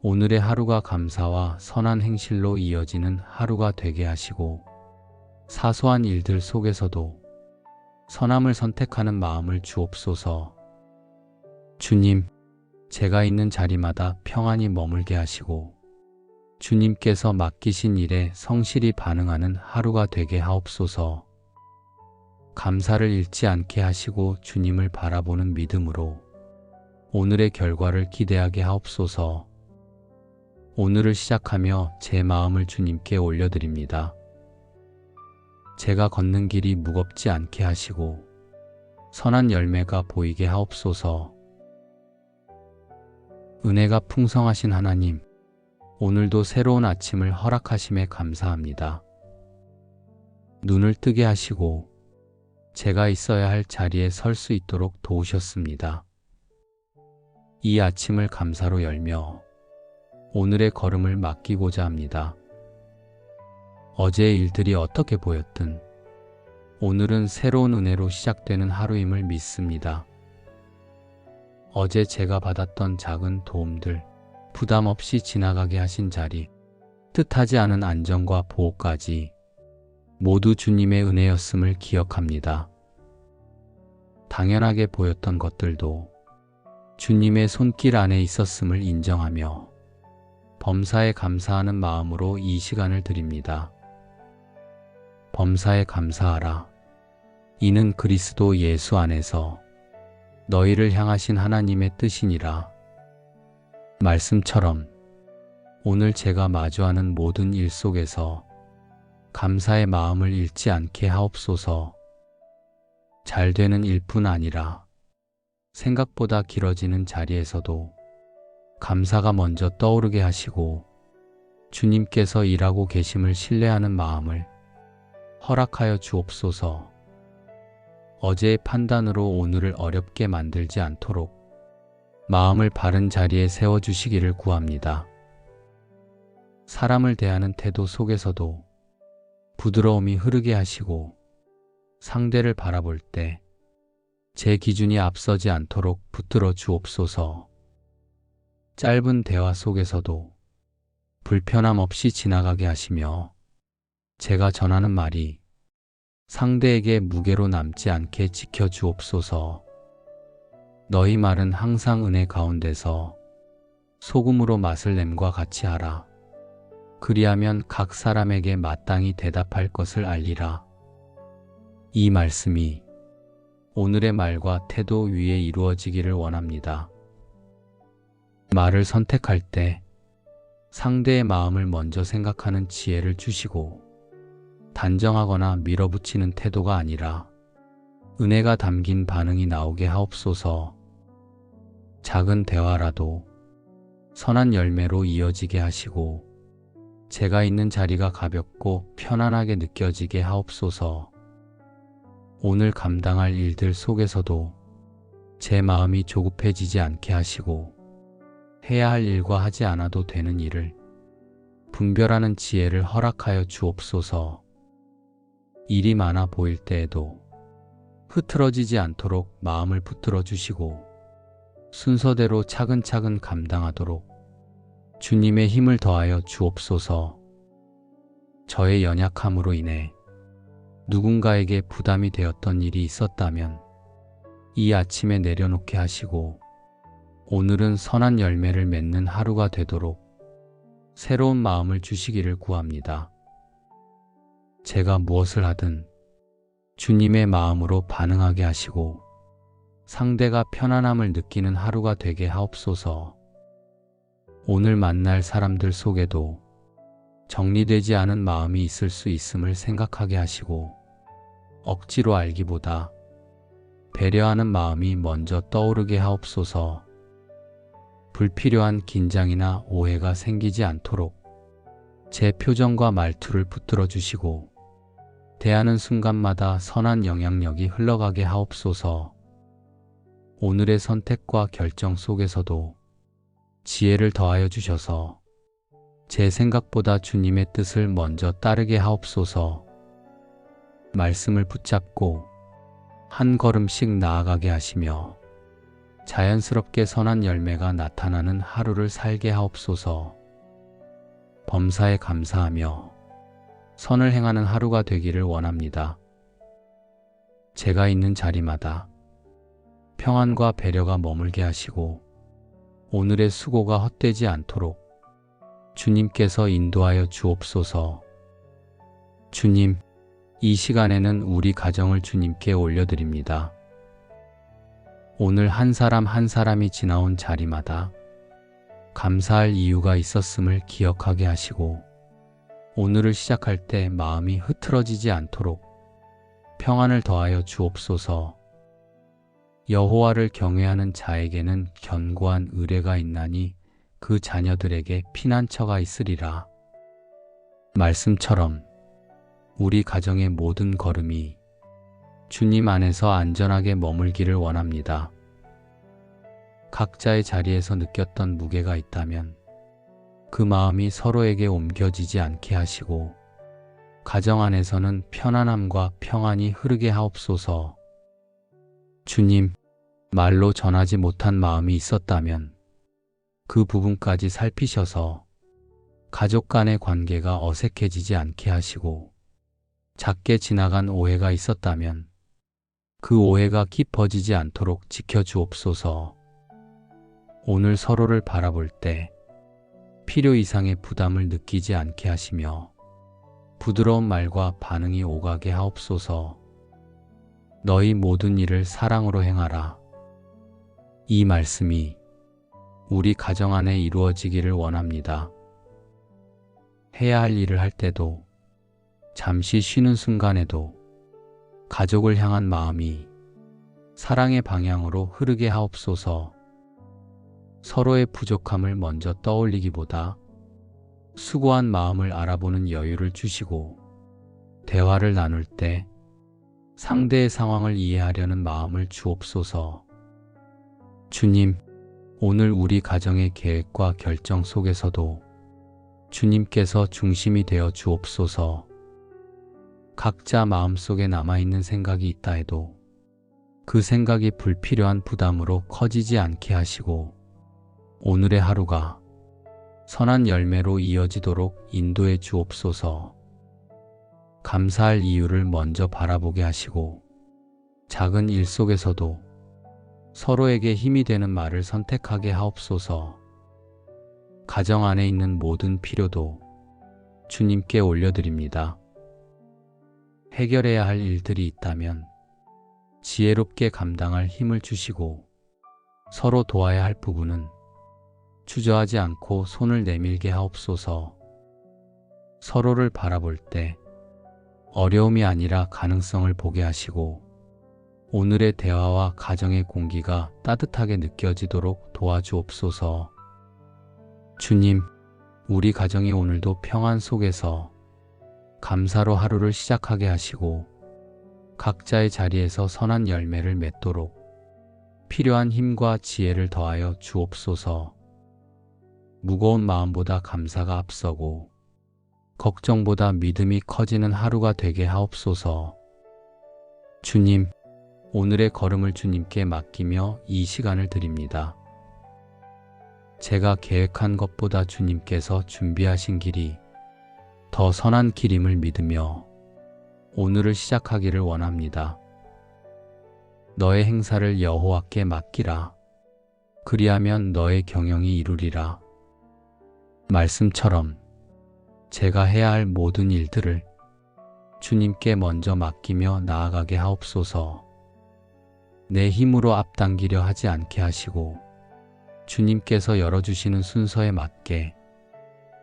오늘의 하루가 감사와 선한 행실로 이어지는 하루가 되게 하시고 사소한 일들 속에서도 선함을 선택하는 마음을 주옵소서. 주님, 제가 있는 자리마다 평안히 머물게 하시고 주님께서 맡기신 일에 성실히 반응하는 하루가 되게 하옵소서. 감사를 잃지 않게 하시고 주님을 바라보는 믿음으로 오늘의 결과를 기대하게 하옵소서. 오늘을 시작하며 제 마음을 주님께 올려드립니다. 제가 걷는 길이 무겁지 않게 하시고 선한 열매가 보이게 하옵소서. 은혜가 풍성하신 하나님, 오늘도 새로운 아침을 허락하심에 감사합니다. 눈을 뜨게 하시고 제가 있어야 할 자리에 설 수 있도록 도우셨습니다. 이 아침을 감사로 열며 오늘의 걸음을 맡기고자 합니다. 어제의 일들이 어떻게 보였든 오늘은 새로운 은혜로 시작되는 하루임을 믿습니다. 어제 제가 받았던 작은 도움들, 부담 없이 지나가게 하신 자리, 뜻하지 않은 안정과 보호까지 모두 주님의 은혜였음을 기억합니다. 당연하게 보였던 것들도 주님의 손길 안에 있었음을 인정하며 범사에 감사하는 마음으로 이 시간을 드립니다. 범사에 감사하라. 이는 그리스도 예수 안에서 너희를 향하신 하나님의 뜻이니라. 말씀처럼 오늘 제가 마주하는 모든 일 속에서 감사의 마음을 잃지 않게 하옵소서. 잘 되는 일뿐 아니라 생각보다 길어지는 자리에서도 감사가 먼저 떠오르게 하시고 주님께서 일하고 계심을 신뢰하는 마음을 허락하여 주옵소서. 어제의 판단으로 오늘을 어렵게 만들지 않도록 마음을 바른 자리에 세워주시기를 구합니다. 사람을 대하는 태도 속에서도 부드러움이 흐르게 하시고 상대를 바라볼 때 제 기준이 앞서지 않도록 붙들어 주옵소서. 짧은 대화 속에서도 불편함 없이 지나가게 하시며 제가 전하는 말이 상대에게 무게로 남지 않게 지켜주옵소서. 너희 말은 항상 은혜 가운데서 소금으로 맛을 냄과 같이 하라. 그리하면 각 사람에게 마땅히 대답할 것을 알리라. 이 말씀이 오늘의 말과 태도 위에 이루어지기를 원합니다. 말을 선택할 때 상대의 마음을 먼저 생각하는 지혜를 주시고 단정하거나 밀어붙이는 태도가 아니라 은혜가 담긴 반응이 나오게 하옵소서. 작은 대화라도 선한 열매로 이어지게 하시고 제가 있는 자리가 가볍고 편안하게 느껴지게 하옵소서. 오늘 감당할 일들 속에서도 제 마음이 조급해지지 않게 하시고 해야 할 일과 하지 않아도 되는 일을 분별하는 지혜를 허락하여 주옵소서. 일이 많아 보일 때에도 흐트러지지 않도록 마음을 붙들어 주시고 순서대로 차근차근 감당하도록 주님의 힘을 더하여 주옵소서. 저의 연약함으로 인해 누군가에게 부담이 되었던 일이 있었다면 이 아침에 내려놓게 하시고 오늘은 선한 열매를 맺는 하루가 되도록 새로운 마음을 주시기를 구합니다. 제가 무엇을 하든 주님의 마음으로 반응하게 하시고 상대가 편안함을 느끼는 하루가 되게 하옵소서. 오늘 만날 사람들 속에도 정리되지 않은 마음이 있을 수 있음을 생각하게 하시고 억지로 알기보다 배려하는 마음이 먼저 떠오르게 하옵소서. 불필요한 긴장이나 오해가 생기지 않도록 제 표정과 말투를 붙들어 주시고 대하는 순간마다 선한 영향력이 흘러가게 하옵소서. 오늘의 선택과 결정 속에서도 지혜를 더하여 주셔서 제 생각보다 주님의 뜻을 먼저 따르게 하옵소서. 말씀을 붙잡고 한 걸음씩 나아가게 하시며 자연스럽게 선한 열매가 나타나는 하루를 살게 하옵소서. 범사에 감사하며 선을 행하는 하루가 되기를 원합니다. 제가 있는 자리마다 평안과 배려가 머물게 하시고 오늘의 수고가 헛되지 않도록 주님께서 인도하여 주옵소서. 주님, 이 시간에는 우리 가정을 주님께 올려드립니다. 오늘 한 사람 한 사람이 지나온 자리마다 감사할 이유가 있었음을 기억하게 하시고 오늘을 시작할 때 마음이 흐트러지지 않도록 평안을 더하여 주옵소서. 여호와를 경외하는 자에게는 견고한 의뢰가 있나니 그 자녀들에게 피난처가 있으리라. 말씀처럼 우리 가정의 모든 걸음이 주님 안에서 안전하게 머물기를 원합니다. 각자의 자리에서 느꼈던 무게가 있다면 그 마음이 서로에게 옮겨지지 않게 하시고 가정 안에서는 편안함과 평안이 흐르게 하옵소서. 주님, 말로 전하지 못한 마음이 있었다면 그 부분까지 살피셔서 가족 간의 관계가 어색해지지 않게 하시고 작게 지나간 오해가 있었다면 그 오해가 깊어지지 않도록 지켜주옵소서. 오늘 서로를 바라볼 때 필요 이상의 부담을 느끼지 않게 하시며 부드러운 말과 반응이 오가게 하옵소서. 너희 모든 일을 사랑으로 행하라. 이 말씀이 우리 가정 안에 이루어지기를 원합니다. 해야 할 일을 할 때도 잠시 쉬는 순간에도 가족을 향한 마음이 사랑의 방향으로 흐르게 하옵소서. 서로의 부족함을 먼저 떠올리기보다 수고한 마음을 알아보는 여유를 주시고 대화를 나눌 때 상대의 상황을 이해하려는 마음을 주옵소서. 주님, 오늘 우리 가정의 계획과 결정 속에서도 주님께서 중심이 되어 주옵소서. 각자 마음속에 남아있는 생각이 있다 해도 그 생각이 불필요한 부담으로 커지지 않게 하시고 오늘의 하루가 선한 열매로 이어지도록 인도해 주옵소서. 감사할 이유를 먼저 바라보게 하시고 작은 일 속에서도 서로에게 힘이 되는 말을 선택하게 하옵소서. 가정 안에 있는 모든 필요도 주님께 올려드립니다. 해결해야 할 일들이 있다면 지혜롭게 감당할 힘을 주시고 서로 도와야 할 부분은 주저하지 않고 손을 내밀게 하옵소서. 서로를 바라볼 때 어려움이 아니라 가능성을 보게 하시고 오늘의 대화와 가정의 공기가 따뜻하게 느껴지도록 도와주옵소서. 주님, 우리 가정이 오늘도 평안 속에서 감사로 하루를 시작하게 하시고 각자의 자리에서 선한 열매를 맺도록 필요한 힘과 지혜를 더하여 주옵소서. 무거운 마음보다 감사가 앞서고 걱정보다 믿음이 커지는 하루가 되게 하옵소서. 주님, 오늘의 걸음을 주님께 맡기며 이 시간을 드립니다. 제가 계획한 것보다 주님께서 준비하신 길이 더 선한 길임을 믿으며 오늘을 시작하기를 원합니다. 너의 행사를 여호와께 맡기라. 그리하면 너의 경영이 이루리라. 말씀처럼 제가 해야 할 모든 일들을 주님께 먼저 맡기며 나아가게 하옵소서. 내 힘으로 앞당기려 하지 않게 하시고 주님께서 열어주시는 순서에 맞게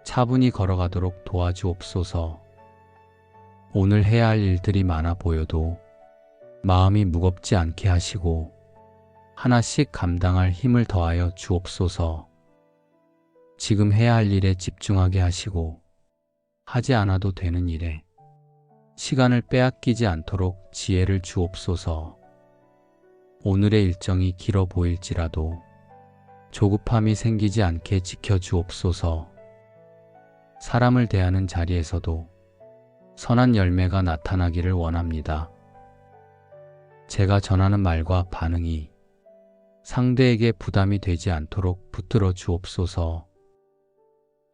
차분히 걸어가도록 도와주옵소서. 오늘 해야 할 일들이 많아 보여도 마음이 무겁지 않게 하시고 하나씩 감당할 힘을 더하여 주옵소서. 지금 해야 할 일에 집중하게 하시고 하지 않아도 되는 일에 시간을 빼앗기지 않도록 지혜를 주옵소서. 오늘의 일정이 길어 보일지라도 조급함이 생기지 않게 지켜주옵소서. 사람을 대하는 자리에서도 선한 열매가 나타나기를 원합니다. 제가 전하는 말과 반응이 상대에게 부담이 되지 않도록 붙들어 주옵소서.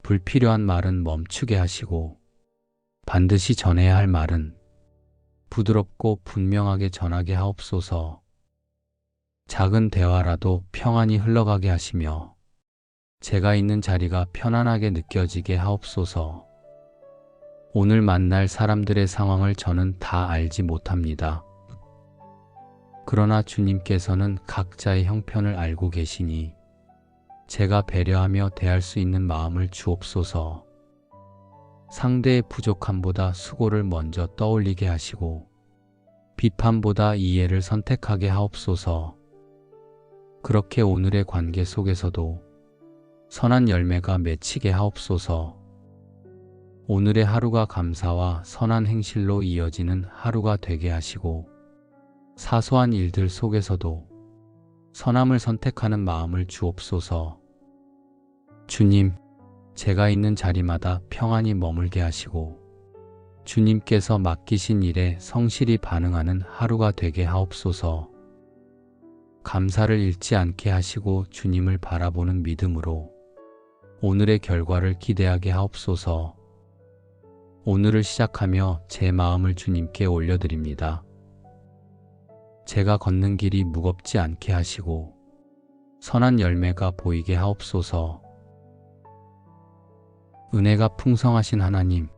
불필요한 말은 멈추게 하시고 반드시 전해야 할 말은 부드럽고 분명하게 전하게 하옵소서. 작은 대화라도 평안히 흘러가게 하시며 제가 있는 자리가 편안하게 느껴지게 하옵소서. 오늘 만날 사람들의 상황을 저는 다 알지 못합니다. 그러나 주님께서는 각자의 형편을 알고 계시니 제가 배려하며 대할 수 있는 마음을 주옵소서. 상대의 부족함보다 수고를 먼저 떠올리게 하시고 비판보다 이해를 선택하게 하옵소서. 그렇게 오늘의 관계 속에서도 선한 열매가 맺히게 하옵소서. 오늘의 하루가 감사와 선한 행실로 이어지는 하루가 되게 하시고 사소한 일들 속에서도 선함을 선택하는 마음을 주옵소서. 주님, 제가 있는 자리마다 평안히 머물게 하시고 주님께서 맡기신 일에 성실히 반응하는 하루가 되게 하옵소서. 감사를 잃지 않게 하시고 주님을 바라보는 믿음으로 오늘의 결과를 기대하게 하옵소서. 오늘을 시작하며 제 마음을 주님께 올려드립니다. 제가 걷는 길이 무겁지 않게 하시고 선한 열매가 보이게 하옵소서. 은혜가 풍성하신 하나님,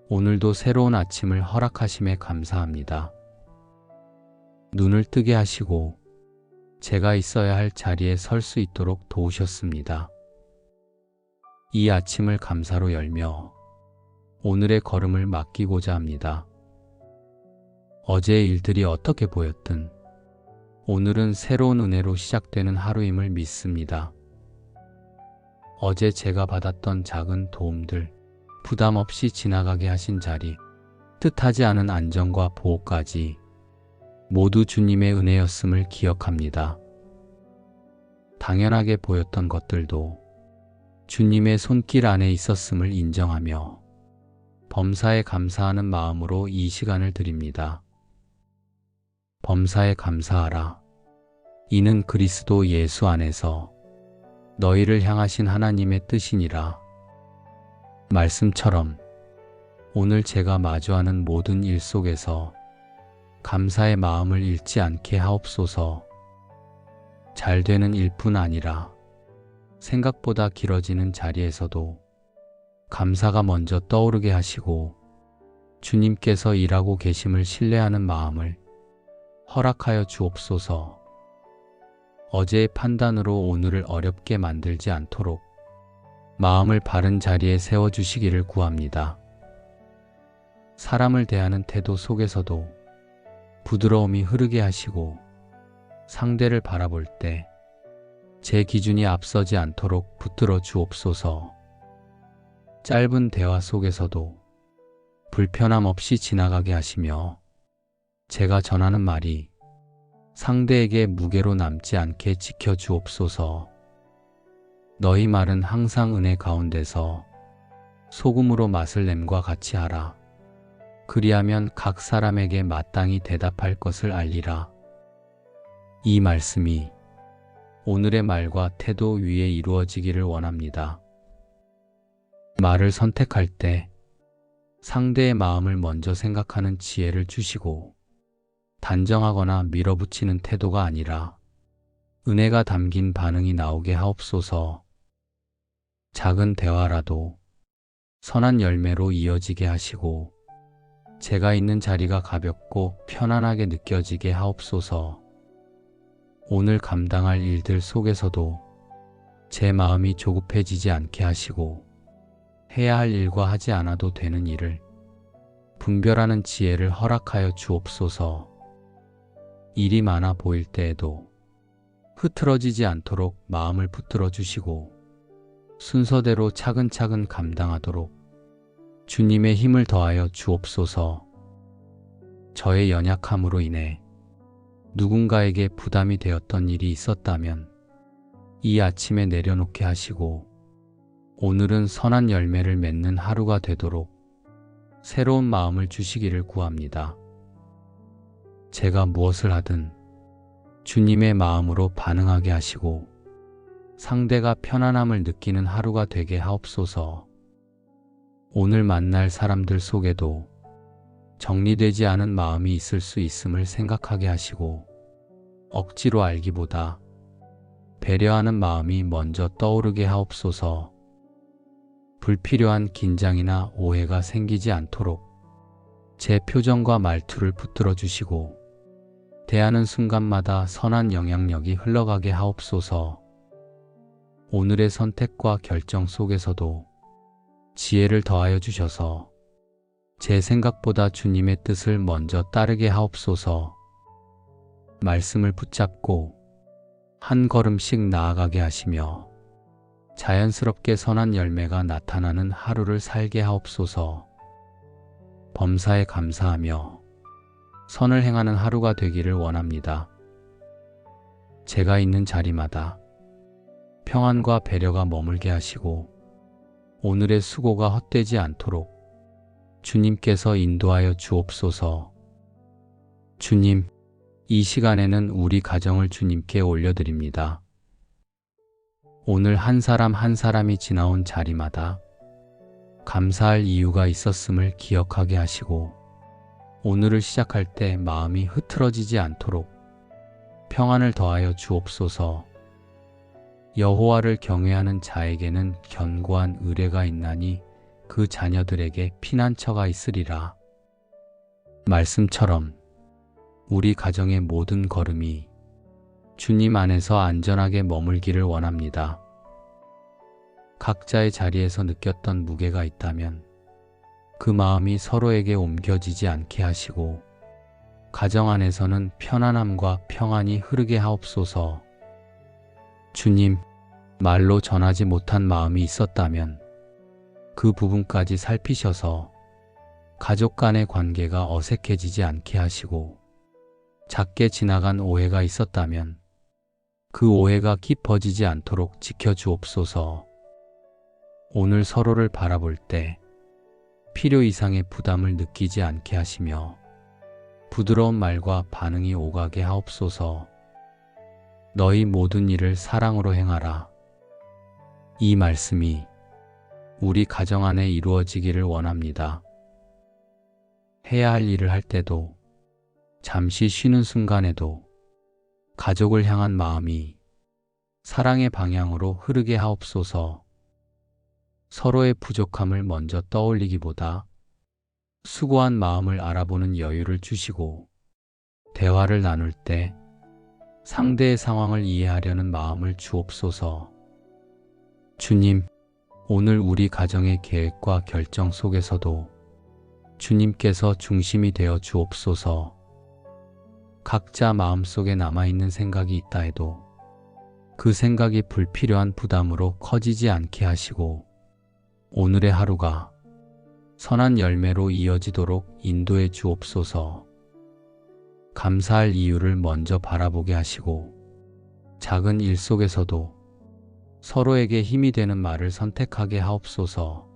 오늘도 새로운 아침을 허락하심에 감사합니다. 눈을 뜨게 하시고 제가 있어야 할 자리에 설 수 있도록 도우셨습니다. 이 아침을 감사로 열며 오늘의 걸음을 맡기고자 합니다. 어제의 일들이 어떻게 보였든 오늘은 새로운 은혜로 시작되는 하루임을 믿습니다. 어제 제가 받았던 작은 도움들, 부담 없이 지나가게 하신 자리, 뜻하지 않은 안정과 보호까지 모두 주님의 은혜였음을 기억합니다. 당연하게 보였던 것들도 주님의 손길 안에 있었음을 인정하며 범사에 감사하는 마음으로 이 시간을 드립니다. 범사에 감사하라. 이는 그리스도 예수 안에서 너희를 향하신 하나님의 뜻이니라. 말씀처럼 오늘 제가 마주하는 모든 일 속에서 감사의 마음을 잃지 않게 하옵소서. 잘 되는 일뿐 아니라 생각보다 길어지는 자리에서도 감사가 먼저 떠오르게 하시고 주님께서 일하고 계심을 신뢰하는 마음을 허락하여 주옵소서. 어제의 판단으로 오늘을 어렵게 만들지 않도록 마음을 바른 자리에 세워주시기를 구합니다. 사람을 대하는 태도 속에서도 부드러움이 흐르게 하시고 상대를 바라볼 때 제 기준이 앞서지 않도록 붙들어 주옵소서. 짧은 대화 속에서도 불편함 없이 지나가게 하시며 제가 전하는 말이 상대에게 무게로 남지 않게 지켜주옵소서. 너희 말은 항상 은혜 가운데서 소금으로 맛을 냄과 같이 하라. 그리하면 각 사람에게 마땅히 대답할 것을 알리라. 이 말씀이 오늘의 말과 태도 위에 이루어지기를 원합니다. 말을 선택할 때 상대의 마음을 먼저 생각하는 지혜를 주시고 단정하거나 밀어붙이는 태도가 아니라 은혜가 담긴 반응이 나오게 하옵소서. 작은 대화라도 선한 열매로 이어지게 하시고 제가 있는 자리가 가볍고 편안하게 느껴지게 하옵소서. 오늘 감당할 일들 속에서도 제 마음이 조급해지지 않게 하시고 해야 할 일과 하지 않아도 되는 일을 분별하는 지혜를 허락하여 주옵소서. 일이 많아 보일 때에도 흐트러지지 않도록 마음을 붙들어 주시고 순서대로 차근차근 감당하도록 주님의 힘을 더하여 주옵소서. 저의 연약함으로 인해 누군가에게 부담이 되었던 일이 있었다면 이 아침에 내려놓게 하시고 오늘은 선한 열매를 맺는 하루가 되도록 새로운 마음을 주시기를 구합니다. 제가 무엇을 하든 주님의 마음으로 반응하게 하시고 상대가 편안함을 느끼는 하루가 되게 하옵소서. 오늘 만날 사람들 속에도 정리되지 않은 마음이 있을 수 있음을 생각하게 하시고 억지로 알기보다 배려하는 마음이 먼저 떠오르게 하옵소서. 불필요한 긴장이나 오해가 생기지 않도록 제 표정과 말투를 붙들어 주시고 대하는 순간마다 선한 영향력이 흘러가게 하옵소서. 오늘의 선택과 결정 속에서도 지혜를 더하여 주셔서 제 생각보다 주님의 뜻을 먼저 따르게 하옵소서. 말씀을 붙잡고 한 걸음씩 나아가게 하시며 자연스럽게 선한 열매가 나타나는 하루를 살게 하옵소서. 범사에 감사하며 선을 행하는 하루가 되기를 원합니다. 제가 있는 자리마다 평안과 배려가 머물게 하시고 오늘의 수고가 헛되지 않도록 주님께서 인도하여 주옵소서. 주님, 이 시간에는 우리 가정을 주님께 올려드립니다. 오늘 한 사람 한 사람이 지나온 자리마다 감사할 이유가 있었음을 기억하게 하시고 오늘을 시작할 때 마음이 흐트러지지 않도록 평안을 더하여 주옵소서. 여호와를 경외하는 자에게는 견고한 의뢰가 있나니 그 자녀들에게 피난처가 있으리라. 말씀처럼 우리 가정의 모든 걸음이 주님 안에서 안전하게 머물기를 원합니다. 각자의 자리에서 느꼈던 무게가 있다면 그 마음이 서로에게 옮겨지지 않게 하시고 가정 안에서는 편안함과 평안이 흐르게 하옵소서. 주님, 말로 전하지 못한 마음이 있었다면 그 부분까지 살피셔서 가족 간의 관계가 어색해지지 않게 하시고 작게 지나간 오해가 있었다면 그 오해가 깊어지지 않도록 지켜주옵소서. 오늘 서로를 바라볼 때 필요 이상의 부담을 느끼지 않게 하시며 부드러운 말과 반응이 오가게 하옵소서. 너희 모든 일을 사랑으로 행하라. 이 말씀이 우리 가정 안에 이루어지기를 원합니다. 해야 할 일을 할 때도 잠시 쉬는 순간에도 가족을 향한 마음이 사랑의 방향으로 흐르게 하옵소서. 서로의 부족함을 먼저 떠올리기보다 수고한 마음을 알아보는 여유를 주시고 대화를 나눌 때 상대의 상황을 이해하려는 마음을 주옵소서. 주님, 오늘 우리 가정의 계획과 결정 속에서도 주님께서 중심이 되어 주옵소서. 각자 마음속에 남아있는 생각이 있다 해도 그 생각이 불필요한 부담으로 커지지 않게 하시고 오늘의 하루가 선한 열매로 이어지도록 인도해 주옵소서. 감사할 이유를 먼저 바라보게 하시고 작은 일 속에서도 서로에게 힘이 되는 말을 선택하게 하옵소서.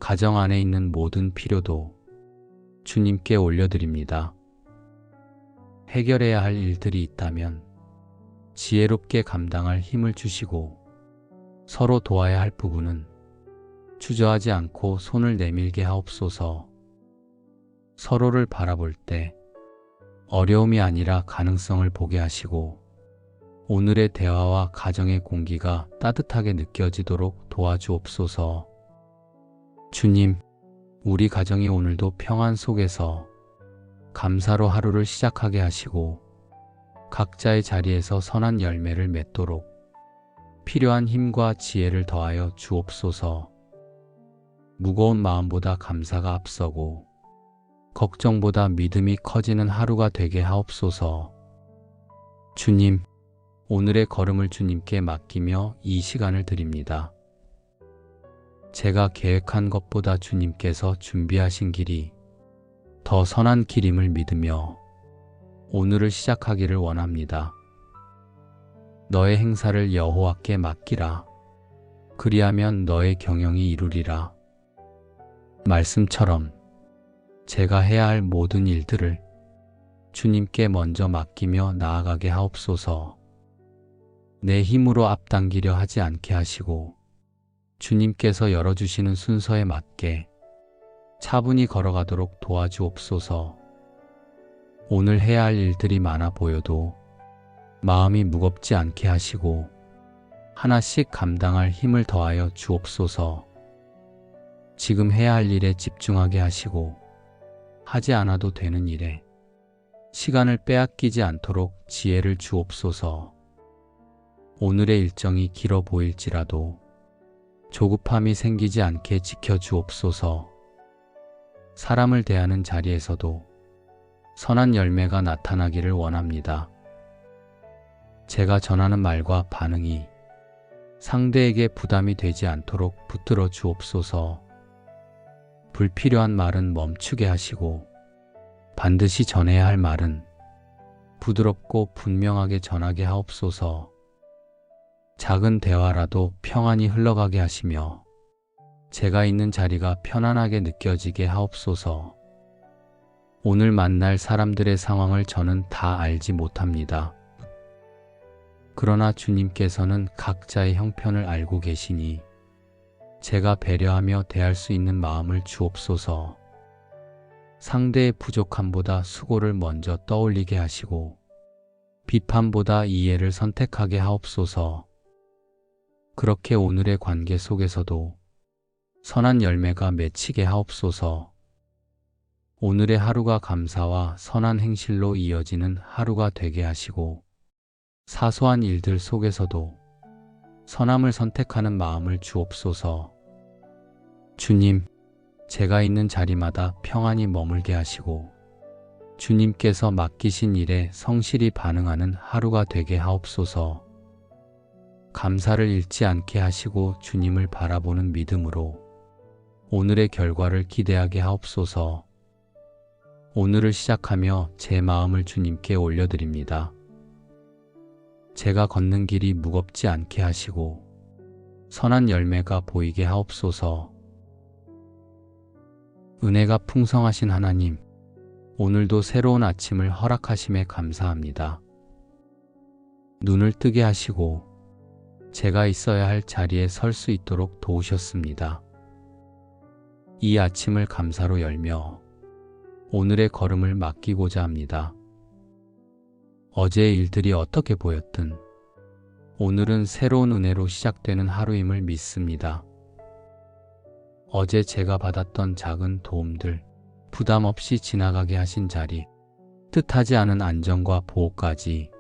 가정 안에 있는 모든 필요도 주님께 올려드립니다. 해결해야 할 일들이 있다면 지혜롭게 감당할 힘을 주시고 서로 도와야 할 부분은 주저하지 않고 손을 내밀게 하옵소서. 서로를 바라볼 때 어려움이 아니라 가능성을 보게 하시고 오늘의 대화와 가정의 공기가 따뜻하게 느껴지도록 도와주옵소서. 주님, 우리 가정이 오늘도 평안 속에서 감사로 하루를 시작하게 하시고 각자의 자리에서 선한 열매를 맺도록 필요한 힘과 지혜를 더하여 주옵소서. 무거운 마음보다 감사가 앞서고 걱정보다 믿음이 커지는 하루가 되게 하옵소서. 주님, 오늘의 걸음을 주님께 맡기며 이 시간을 드립니다. 제가 계획한 것보다 주님께서 준비하신 길이 더 선한 길임을 믿으며 오늘을 시작하기를 원합니다. 너의 행사를 여호와께 맡기라. 그리하면 너의 경영이 이루리라. 말씀처럼 제가 해야 할 모든 일들을 주님께 먼저 맡기며 나아가게 하옵소서. 내 힘으로 앞당기려 하지 않게 하시고 주님께서 열어주시는 순서에 맞게 차분히 걸어가도록 도와주옵소서. 오늘 해야 할 일들이 많아 보여도 마음이 무겁지 않게 하시고 하나씩 감당할 힘을 더하여 주옵소서. 지금 해야 할 일에 집중하게 하시고 하지 않아도 되는 일에 시간을 빼앗기지 않도록 지혜를 주옵소서. 오늘의 일정이 길어 보일지라도 조급함이 생기지 않게 지켜주옵소서. 사람을 대하는 자리에서도 선한 열매가 나타나기를 원합니다. 제가 전하는 말과 반응이 상대에게 부담이 되지 않도록 붙들어 주옵소서. 불필요한 말은 멈추게 하시고 반드시 전해야 할 말은 부드럽고 분명하게 전하게 하옵소서. 작은 대화라도 평안히 흘러가게 하시며 제가 있는 자리가 편안하게 느껴지게 하옵소서. 오늘 만날 사람들의 상황을 저는 다 알지 못합니다. 그러나 주님께서는 각자의 형편을 알고 계시니 제가 배려하며 대할 수 있는 마음을 주옵소서. 상대의 부족함보다 수고를 먼저 떠올리게 하시고 비판보다 이해를 선택하게 하옵소서. 그렇게 오늘의 관계 속에서도 선한 열매가 맺히게 하옵소서. 오늘의 하루가 감사와 선한 행실로 이어지는 하루가 되게 하시고 사소한 일들 속에서도 선함을 선택하는 마음을 주옵소서. 주님, 제가 있는 자리마다 평안히 머물게 하시고 주님께서 맡기신 일에 성실히 반응하는 하루가 되게 하옵소서. 감사를 잃지 않게 하시고 주님을 바라보는 믿음으로 오늘의 결과를 기대하게 하옵소서. 오늘을 시작하며 제 마음을 주님께 올려드립니다. 제가 걷는 길이 무겁지 않게 하시고 선한 열매가 보이게 하옵소서. 은혜가 풍성하신 하나님, 오늘도 새로운 아침을 허락하심에 감사합니다. 눈을 뜨게 하시고 제가 있어야 할 자리에 설 수 있도록 도우셨습니다. 이 아침을 감사로 열며 오늘의 걸음을 맡기고자 합니다. 어제의 일들이 어떻게 보였든 오늘은 새로운 은혜로 시작되는 하루임을 믿습니다. 어제 제가 받았던 작은 도움들, 부담 없이 지나가게 하신 자리, 뜻하지 않은 안정과 보호까지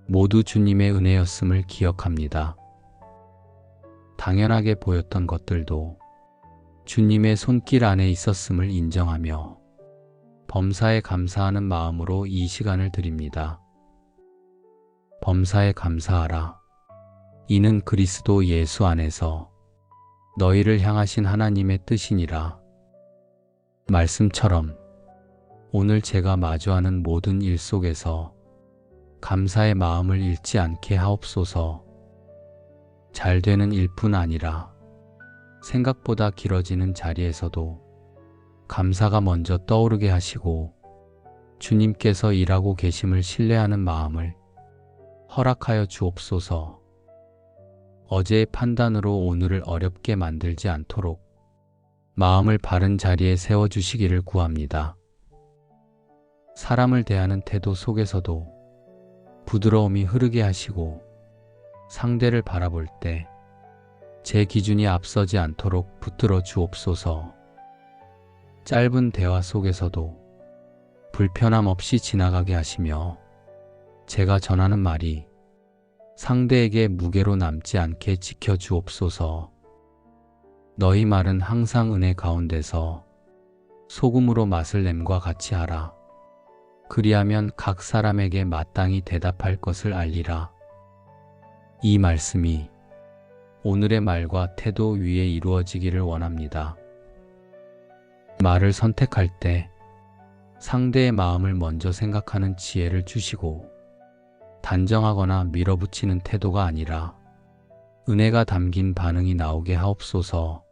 모두 주님의 은혜였음을 기억합니다. 당연하게 보였던 것들도 주님의 손길 안에 있었음을 인정하며 범사에 감사하는 마음으로 이 시간을 드립니다. 범사에 감사하라. 이는 그리스도 예수 안에서 너희를 향하신 하나님의 뜻이니라. 말씀처럼 오늘 제가 마주하는 모든 일 속에서 감사의 마음을 잃지 않게 하옵소서. 잘 되는 일뿐 아니라 생각보다 길어지는 자리에서도 감사가 먼저 떠오르게 하시고 주님께서 일하고 계심을 신뢰하는 마음을 허락하여 주옵소서. 어제의 판단으로 오늘을 어렵게 만들지 않도록 마음을 바른 자리에 세워주시기를 구합니다. 사람을 대하는 태도 속에서도 부드러움이 흐르게 하시고 상대를 바라볼 때 제 기준이 앞서지 않도록 붙들어 주옵소서. 짧은 대화 속에서도 불편함 없이 지나가게 하시며 제가 전하는 말이 상대에게 무게로 남지 않게 지켜 주옵소서. 너희 말은 항상 은혜 가운데서 소금으로 맛을 냄과 같이 하라. 그리하면 각 사람에게 마땅히 대답할 것을 알리라. 이 말씀이 오늘의 말과 태도 위에 이루어지기를 원합니다. 말을 선택할 때 상대의 마음을 먼저 생각하는 지혜를 주시고 단정하거나 밀어붙이는 태도가 아니라 은혜가 담긴 반응이 나오게 하옵소서.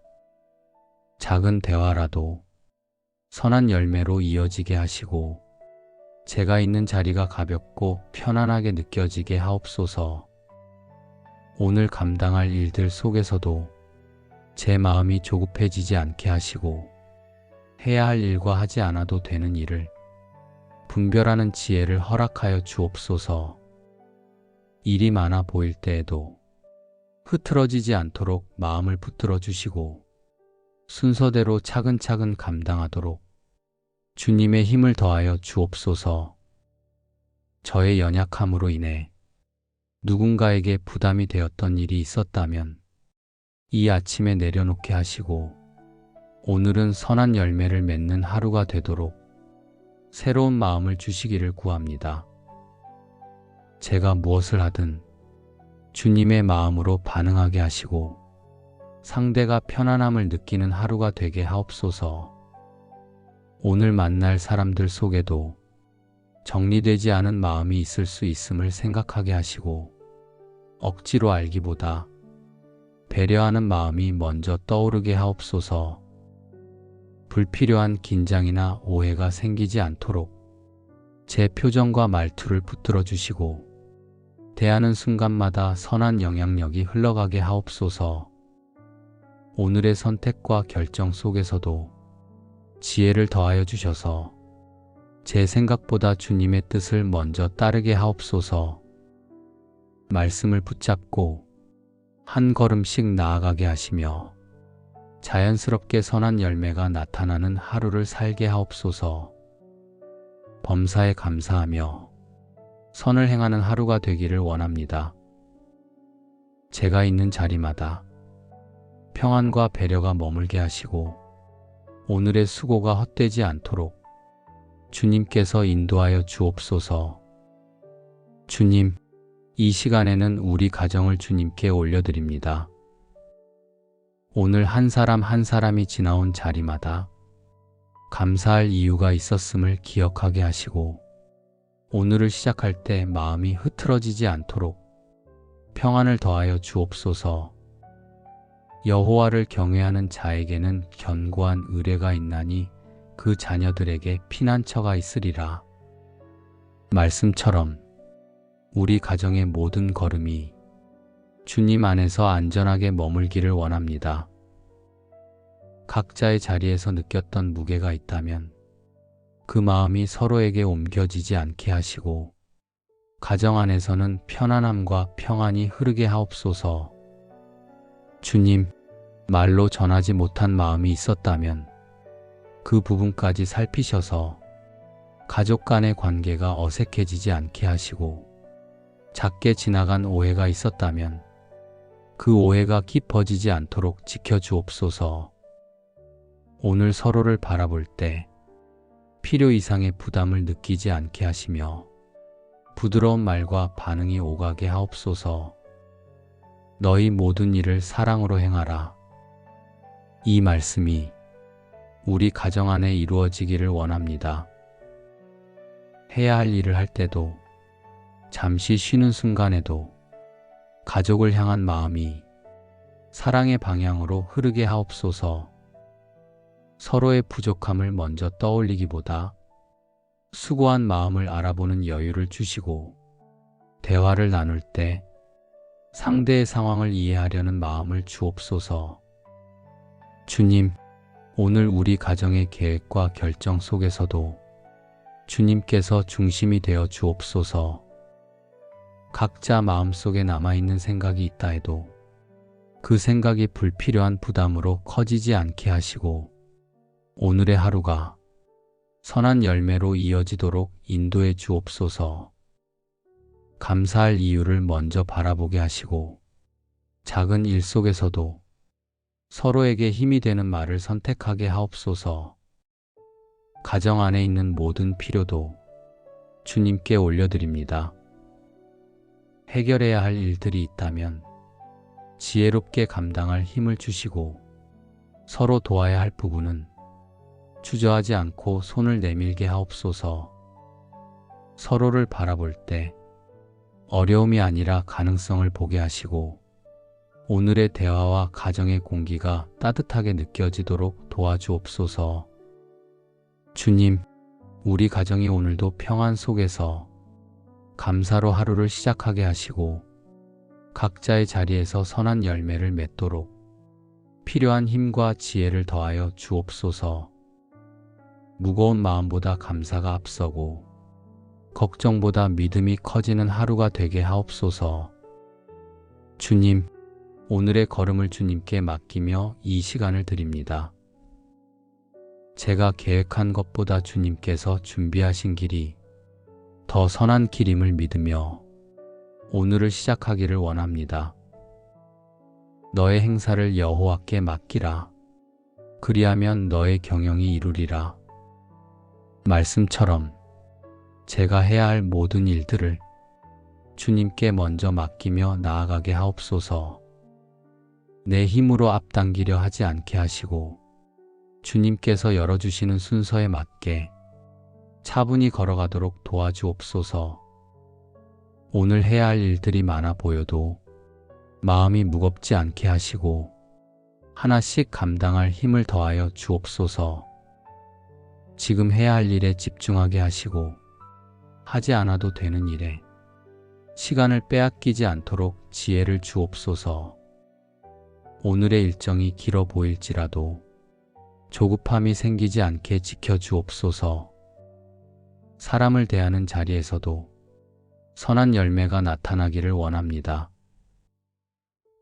작은 대화라도 선한 열매로 이어지게 하시고 제가 있는 자리가 가볍고 편안하게 느껴지게 하옵소서. 오늘 감당할 일들 속에서도 제 마음이 조급해지지 않게 하시고 해야 할 일과 하지 않아도 되는 일을 분별하는 지혜를 허락하여 주옵소서. 일이 많아 보일 때에도 흐트러지지 않도록 마음을 붙들어 주시고 순서대로 차근차근 감당하도록 주님의 힘을 더하여 주옵소서. 저의 연약함으로 인해 누군가에게 부담이 되었던 일이 있었다면 이 아침에 내려놓게 하시고 오늘은 선한 열매를 맺는 하루가 되도록 새로운 마음을 주시기를 구합니다. 제가 무엇을 하든 주님의 마음으로 반응하게 하시고 상대가 편안함을 느끼는 하루가 되게 하옵소서. 오늘 만날 사람들 속에도 정리되지 않은 마음이 있을 수 있음을 생각하게 하시고 억지로 알기보다 배려하는 마음이 먼저 떠오르게 하옵소서. 불필요한 긴장이나 오해가 생기지 않도록 제 표정과 말투를 붙들어 주시고 대하는 순간마다 선한 영향력이 흘러가게 하옵소서. 오늘의 선택과 결정 속에서도 지혜를 더하여 주셔서 제 생각보다 주님의 뜻을 먼저 따르게 하옵소서. 말씀을 붙잡고 한 걸음씩 나아가게 하시며 자연스럽게 선한 열매가 나타나는 하루를 살게 하옵소서. 범사에 감사하며 선을 행하는 하루가 되기를 원합니다. 제가 있는 자리마다 평안과 배려가 머물게 하시고 오늘의 수고가 헛되지 않도록 주님께서 인도하여 주옵소서. 주님, 이 시간에는 우리 가정을 주님께 올려드립니다. 오늘 한 사람 한 사람이 지나온 자리마다 감사할 이유가 있었음을 기억하게 하시고 오늘을 시작할 때 마음이 흐트러지지 않도록 평안을 더하여 주옵소서. 여호와를 경외하는 자에게는 견고한 의뢰가 있나니 그 자녀들에게 피난처가 있으리라. 말씀처럼 우리 가정의 모든 걸음이 주님 안에서 안전하게 머물기를 원합니다. 각자의 자리에서 느꼈던 무게가 있다면 그 마음이 서로에게 옮겨지지 않게 하시고 가정 안에서는 편안함과 평안이 흐르게 하옵소서. 주님, 말로 전하지 못한 마음이 있었다면 그 부분까지 살피셔서 가족 간의 관계가 어색해지지 않게 하시고 작게 지나간 오해가 있었다면 그 오해가 깊어지지 않도록 지켜주옵소서. 오늘 서로를 바라볼 때 필요 이상의 부담을 느끼지 않게 하시며 부드러운 말과 반응이 오가게 하옵소서. 너희 모든 일을 사랑으로 행하라. 이 말씀이 우리 가정 안에 이루어지기를 원합니다. 해야 할 일을 할 때도, 잠시 쉬는 순간에도 가족을 향한 마음이 사랑의 방향으로 흐르게 하옵소서. 서로의 부족함을 먼저 떠올리기보다 수고한 마음을 알아보는 여유를 주시고, 대화를 나눌 때 상대의 상황을 이해하려는 마음을 주옵소서. 주님, 오늘 우리 가정의 계획과 결정 속에서도 주님께서 중심이 되어 주옵소서. 각자 마음속에 남아있는 생각이 있다 해도 그 생각이 불필요한 부담으로 커지지 않게 하시고, 오늘의 하루가 선한 열매로 이어지도록 인도해 주옵소서. 감사할 이유를 먼저 바라보게 하시고, 작은 일 속에서도 서로에게 힘이 되는 말을 선택하게 하옵소서. 가정 안에 있는 모든 필요도 주님께 올려드립니다. 해결해야 할 일들이 있다면 지혜롭게 감당할 힘을 주시고, 서로 도와야 할 부분은 주저하지 않고 손을 내밀게 하옵소서. 서로를 바라볼 때 어려움이 아니라 가능성을 보게 하시고, 오늘의 대화와 가정의 공기가 따뜻하게 느껴지도록 도와주옵소서. 주님, 우리 가정이 오늘도 평안 속에서 감사로 하루를 시작하게 하시고, 각자의 자리에서 선한 열매를 맺도록 필요한 힘과 지혜를 더하여 주옵소서. 무거운 마음보다 감사가 앞서고, 걱정보다 믿음이 커지는 하루가 되게 하옵소서. 주님, 오늘의 걸음을 주님께 맡기며 이 시간을 드립니다. 제가 계획한 것보다 주님께서 준비하신 길이 더 선한 길임을 믿으며 오늘을 시작하기를 원합니다. 너의 행사를 여호와께 맡기라. 그리하면 너의 경영이 이루리라. 말씀처럼 제가 해야 할 모든 일들을 주님께 먼저 맡기며 나아가게 하옵소서. 내 힘으로 앞당기려 하지 않게 하시고, 주님께서 열어주시는 순서에 맞게 차분히 걸어가도록 도와주옵소서. 오늘 해야 할 일들이 많아 보여도 마음이 무겁지 않게 하시고, 하나씩 감당할 힘을 더하여 주옵소서. 지금 해야 할 일에 집중하게 하시고, 하지 않아도 되는 일에 시간을 빼앗기지 않도록 지혜를 주옵소서. 오늘의 일정이 길어 보일지라도 조급함이 생기지 않게 지켜주옵소서. 사람을 대하는 자리에서도 선한 열매가 나타나기를 원합니다.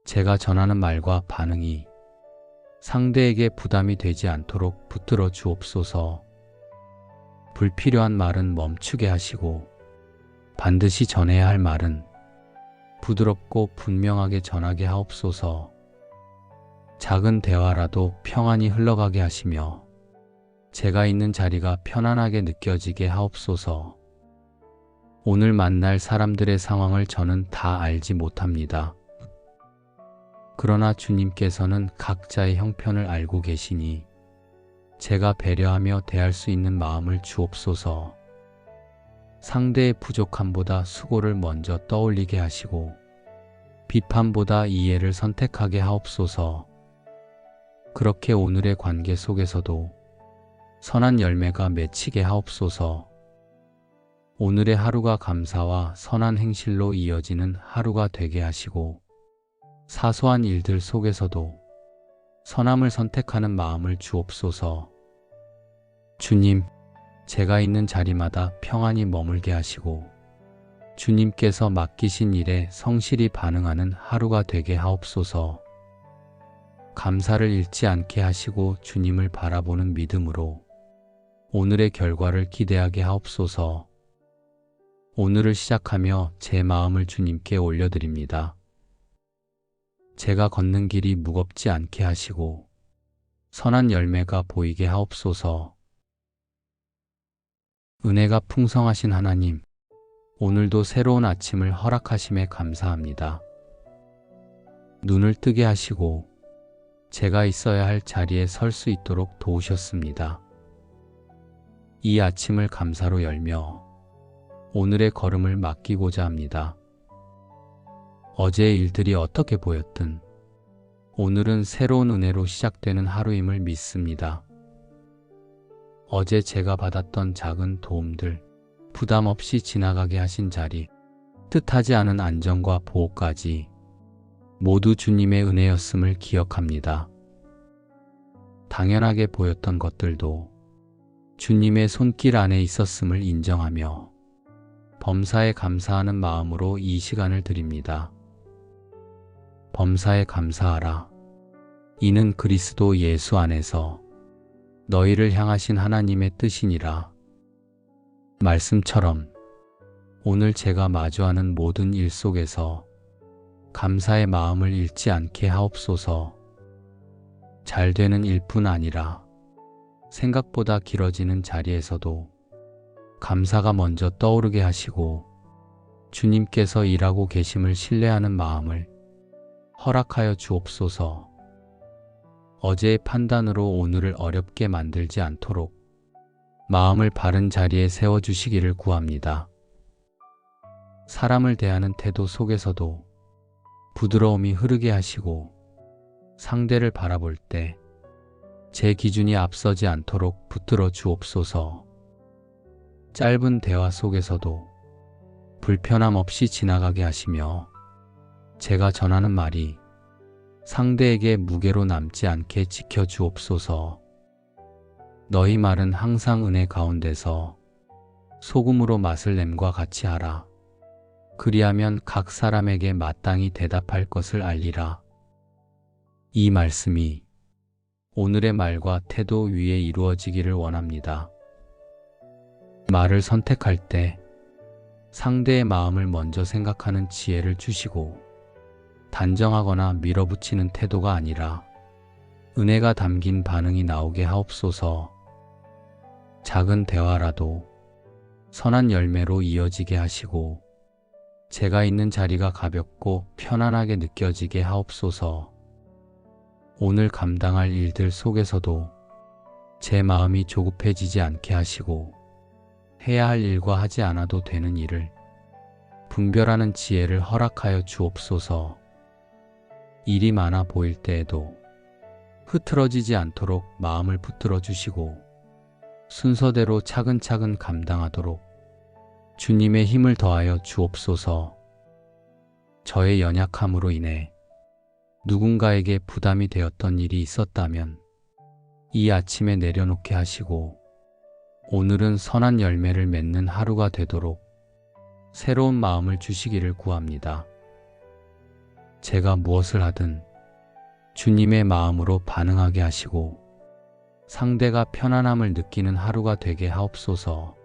제가 전하는 말과 반응이 상대에게 부담이 되지 않도록 붙들어 주옵소서. 불필요한 말은 멈추게 하시고, 반드시 전해야 할 말은 부드럽고 분명하게 전하게 하옵소서. 작은 대화라도 평안히 흘러가게 하시며, 제가 있는 자리가 편안하게 느껴지게 하옵소서. 오늘 만날 사람들의 상황을 저는 다 알지 못합니다. 그러나 주님께서는 각자의 형편을 알고 계시니 제가 배려하며 대할 수 있는 마음을 주옵소서. 상대의 부족함보다 수고를 먼저 떠올리게 하시고, 비판보다 이해를 선택하게 하옵소서. 그렇게 오늘의 관계 속에서도 선한 열매가 맺히게 하옵소서. 오늘의 하루가 감사와 선한 행실로 이어지는 하루가 되게 하시고, 사소한 일들 속에서도 선함을 선택하는 마음을 주옵소서. 주님, 제가 있는 자리마다 평안히 머물게 하시고, 주님께서 맡기신 일에 성실히 반응하는 하루가 되게 하옵소서. 감사를 잃지 않게 하시고 주님을 바라보는 믿음으로 오늘의 결과를 기대하게 하옵소서. 오늘을 시작하며 제 마음을 주님께 올려드립니다. 제가 걷는 길이 무겁지 않게 하시고 선한 열매가 보이게 하옵소서. 은혜가 풍성하신 하나님, 오늘도 새로운 아침을 허락하심에 감사합니다. 눈을 뜨게 하시고 제가 있어야 할 자리에 설 수 있도록 도우셨습니다. 이 아침을 감사로 열며 오늘의 걸음을 맡기고자 합니다. 어제의 일들이 어떻게 보였든 오늘은 새로운 은혜로 시작되는 하루임을 믿습니다. 어제 제가 받았던 작은 도움들, 부담 없이 지나가게 하신 자리, 뜻하지 않은 안정과 보호까지 모두 주님의 은혜였음을 기억합니다. 당연하게 보였던 것들도 주님의 손길 안에 있었음을 인정하며 범사에 감사하는 마음으로 이 시간을 드립니다. 범사에 감사하라. 이는 그리스도 예수 안에서 너희를 향하신 하나님의 뜻이니라. 말씀처럼 오늘 제가 마주하는 모든 일 속에서 감사의 마음을 잃지 않게 하옵소서. 잘 되는 일뿐 아니라 생각보다 길어지는 자리에서도 감사가 먼저 떠오르게 하시고 주님께서 일하고 계심을 신뢰하는 마음을 허락하여 주옵소서. 어제의 판단으로 오늘을 어렵게 만들지 않도록 마음을 바른 자리에 세워주시기를 구합니다. 사람을 대하는 태도 속에서도 부드러움이 흐르게 하시고 상대를 바라볼 때 제 기준이 앞서지 않도록 붙들어 주옵소서. 짧은 대화 속에서도 불편함 없이 지나가게 하시며 제가 전하는 말이 상대에게 무게로 남지 않게 지켜주옵소서. 너희 말은 항상 은혜 가운데서 소금으로 맛을 냄과 같이 하라. 그리하면 각 사람에게 마땅히 대답할 것을 알리라. 이 말씀이 오늘의 말과 태도 위에 이루어지기를 원합니다. 말을 선택할 때 상대의 마음을 먼저 생각하는 지혜를 주시고 단정하거나 밀어붙이는 태도가 아니라 은혜가 담긴 반응이 나오게 하옵소서. 작은 대화라도 선한 열매로 이어지게 하시고 제가 있는 자리가 가볍고 편안하게 느껴지게 하옵소서. 오늘 감당할 일들 속에서도 제 마음이 조급해지지 않게 하시고 해야 할 일과 하지 않아도 되는 일을 분별하는 지혜를 허락하여 주옵소서. 일이 많아 보일 때에도 흐트러지지 않도록 마음을 붙들어 주시고 순서대로 차근차근 감당하도록 주님의 힘을 더하여 주옵소서. 저의 연약함으로 인해 누군가에게 부담이 되었던 일이 있었다면 이 아침에 내려놓게 하시고 오늘은 선한 열매를 맺는 하루가 되도록 새로운 마음을 주시기를 구합니다. 제가 무엇을 하든 주님의 마음으로 반응하게 하시고 상대가 편안함을 느끼는 하루가 되게 하옵소서.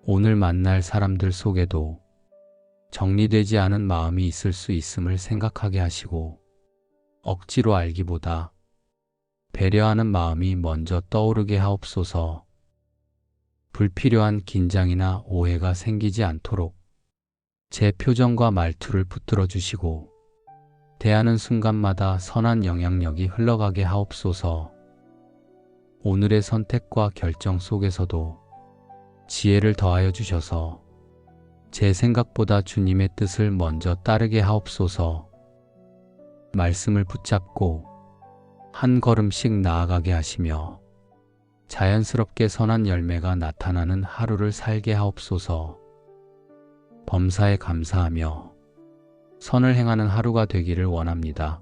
오늘 만날 사람들 속에도 정리되지 않은 마음이 있을 수 있음을 생각하게 하시고 억지로 알기보다 배려하는 마음이 먼저 떠오르게 하옵소서. 불필요한 긴장이나 오해가 생기지 않도록 제 표정과 말투를 붙들어 주시고 대하는 순간마다 선한 영향력이 흘러가게 하옵소서. 오늘의 선택과 결정 속에서도 지혜를 더하여 주셔서 제 생각보다 주님의 뜻을 먼저 따르게 하옵소서. 말씀을 붙잡고 한 걸음씩 나아가게 하시며 자연스럽게 선한 열매가 나타나는 하루를 살게 하옵소서. 범사에 감사하며 선을 행하는 하루가 되기를 원합니다.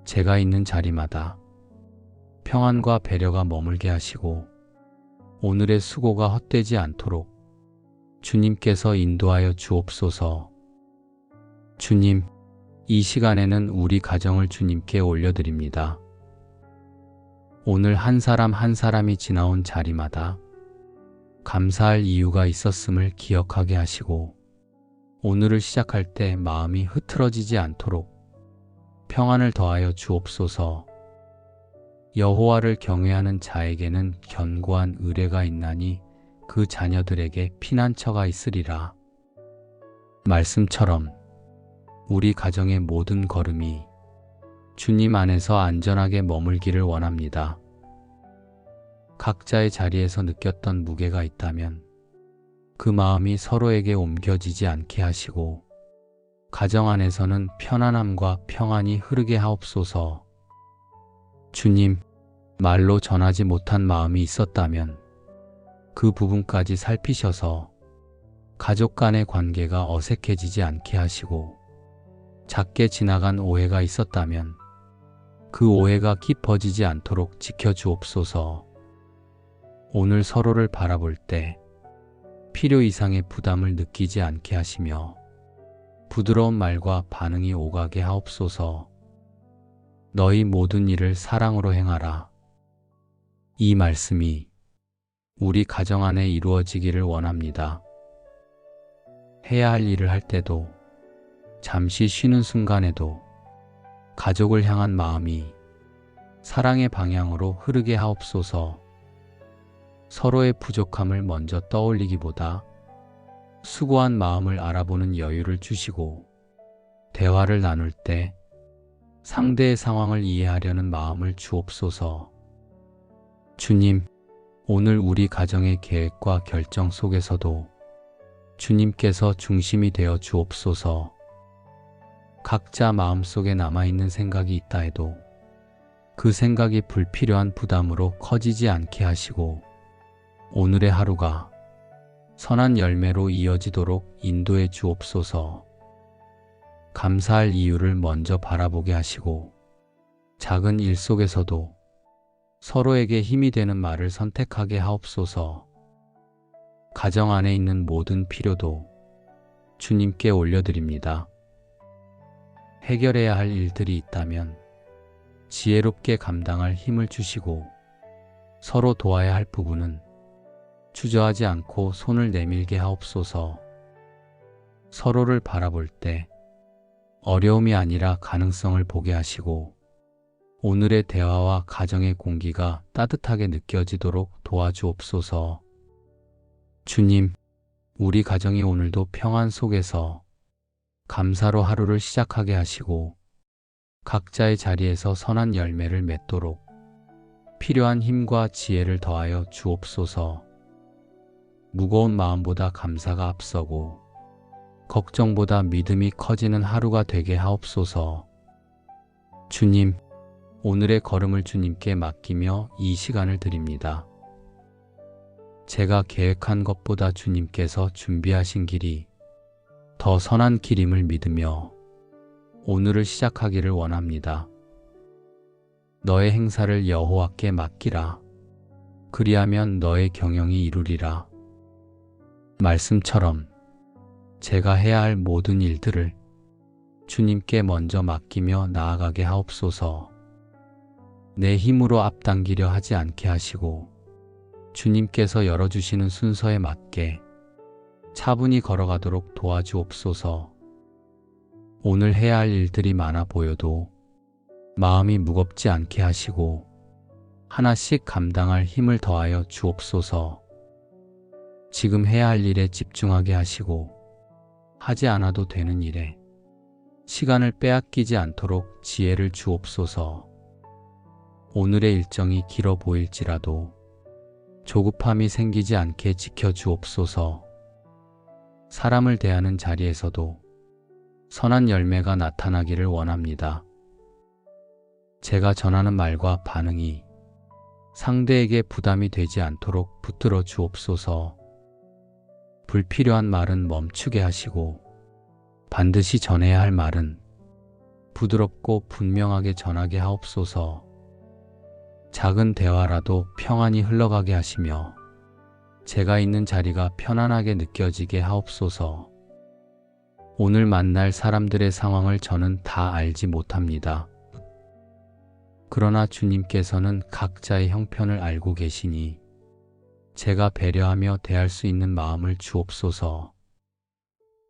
제가 있는 자리마다 평안과 배려가 머물게 하시고 오늘의 수고가 헛되지 않도록 주님께서 인도하여 주옵소서. 주님, 이 시간에는 우리 가정을 주님께 올려드립니다. 오늘 한 사람 한 사람이 지나온 자리마다 감사할 이유가 있었음을 기억하게 하시고 오늘을 시작할 때 마음이 흐트러지지 않도록 평안을 더하여 주옵소서. 여호와를 경외하는 자에게는 견고한 의뢰가 있나니 그 자녀들에게 피난처가 있으리라. 말씀처럼 우리 가정의 모든 걸음이 주님 안에서 안전하게 머물기를 원합니다. 각자의 자리에서 느꼈던 무게가 있다면 그 마음이 서로에게 옮겨지지 않게 하시고 가정 안에서는 편안함과 평안이 흐르게 하옵소서. 주님, 말로 전하지 못한 마음이 있었다면 그 부분까지 살피셔서 가족 간의 관계가 어색해지지 않게 하시고 작게 지나간 오해가 있었다면 그 오해가 깊어지지 않도록 지켜주옵소서. 오늘 서로를 바라볼 때 필요 이상의 부담을 느끼지 않게 하시며 부드러운 말과 반응이 오가게 하옵소서. 너희 모든 일을 사랑으로 행하라. 이 말씀이 우리 가정 안에 이루어지기를 원합니다. 해야 할 일을 할 때도 잠시 쉬는 순간에도 가족을 향한 마음이 사랑의 방향으로 흐르게 하옵소서. 서로의 부족함을 먼저 떠올리기보다 수고한 마음을 알아보는 여유를 주시고 대화를 나눌 때 상대의 상황을 이해하려는 마음을 주옵소서. 주님, 오늘 우리 가정의 계획과 결정 속에서도 주님께서 중심이 되어 주옵소서. 각자 마음속에 남아있는 생각이 있다 해도 그 생각이 불필요한 부담으로 커지지 않게 하시고 오늘의 하루가 선한 열매로 이어지도록 인도해 주옵소서. 감사할 이유를 먼저 바라보게 하시고 작은 일 속에서도 서로에게 힘이 되는 말을 선택하게 하옵소서. 가정 안에 있는 모든 필요도 주님께 올려드립니다. 해결해야 할 일들이 있다면 지혜롭게 감당할 힘을 주시고 서로 도와야 할 부분은 주저하지 않고 손을 내밀게 하옵소서. 서로를 바라볼 때 어려움이 아니라 가능성을 보게 하시고 오늘의 대화와 가정의 공기가 따뜻하게 느껴지도록 도와주옵소서. 주님, 우리 가정이 오늘도 평안 속에서 감사로 하루를 시작하게 하시고 각자의 자리에서 선한 열매를 맺도록 필요한 힘과 지혜를 더하여 주옵소서. 무거운 마음보다 감사가 앞서고 걱정보다 믿음이 커지는 하루가 되게 하옵소서. 주님, 오늘의 걸음을 주님께 맡기며 이 시간을 드립니다. 제가 계획한 것보다 주님께서 준비하신 길이 더 선한 길임을 믿으며 오늘을 시작하기를 원합니다. 너의 행사를 여호와께 맡기라. 그리하면 너의 경영이 이루리라. 말씀처럼 제가 해야 할 모든 일들을 주님께 먼저 맡기며 나아가게 하옵소서. 내 힘으로 앞당기려 하지 않게 하시고 주님께서 열어주시는 순서에 맞게 차분히 걸어가도록 도와주옵소서. 오늘 해야 할 일들이 많아 보여도 마음이 무겁지 않게 하시고 하나씩 감당할 힘을 더하여 주옵소서. 지금 해야 할 일에 집중하게 하시고 하지 않아도 되는 일에 시간을 빼앗기지 않도록 지혜를 주옵소서. 오늘의 일정이 길어 보일지라도 조급함이 생기지 않게 지켜주옵소서. 사람을 대하는 자리에서도 선한 열매가 나타나기를 원합니다. 제가 전하는 말과 반응이 상대에게 부담이 되지 않도록 붙들어 주옵소서. 불필요한 말은 멈추게 하시고 반드시 전해야 할 말은 부드럽고 분명하게 전하게 하옵소서. 작은 대화라도 평안히 흘러가게 하시며 제가 있는 자리가 편안하게 느껴지게 하옵소서. 오늘 만날 사람들의 상황을 저는 다 알지 못합니다. 그러나 주님께서는 각자의 형편을 알고 계시니 제가 배려하며 대할 수 있는 마음을 주옵소서.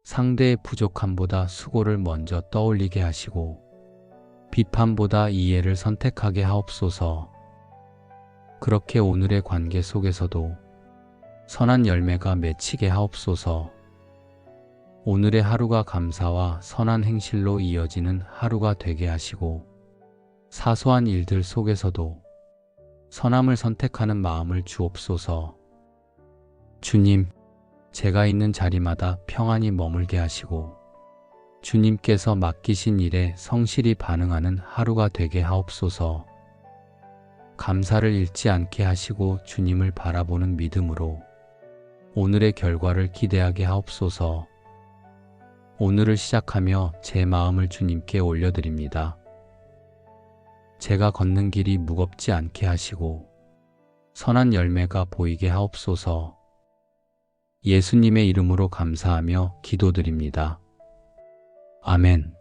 상대의 부족함보다 수고를 먼저 떠올리게 하시고 비판보다 이해를 선택하게 하옵소서. 그렇게 오늘의 관계 속에서도 선한 열매가 맺히게 하옵소서. 오늘의 하루가 감사와 선한 행실로 이어지는 하루가 되게 하시고 사소한 일들 속에서도 선함을 선택하는 마음을 주옵소서. 주님, 제가 있는 자리마다 평안히 머물게 하시고 주님께서 맡기신 일에 성실히 반응하는 하루가 되게 하옵소서. 감사를 잃지 않게 하시고 주님을 바라보는 믿음으로 오늘의 결과를 기대하게 하옵소서. 오늘을 시작하며 제 마음을 주님께 올려드립니다. 제가 걷는 길이 무겁지 않게 하시고 선한 열매가 보이게 하옵소서. 예수님의 이름으로 감사하며 기도드립니다. 아멘.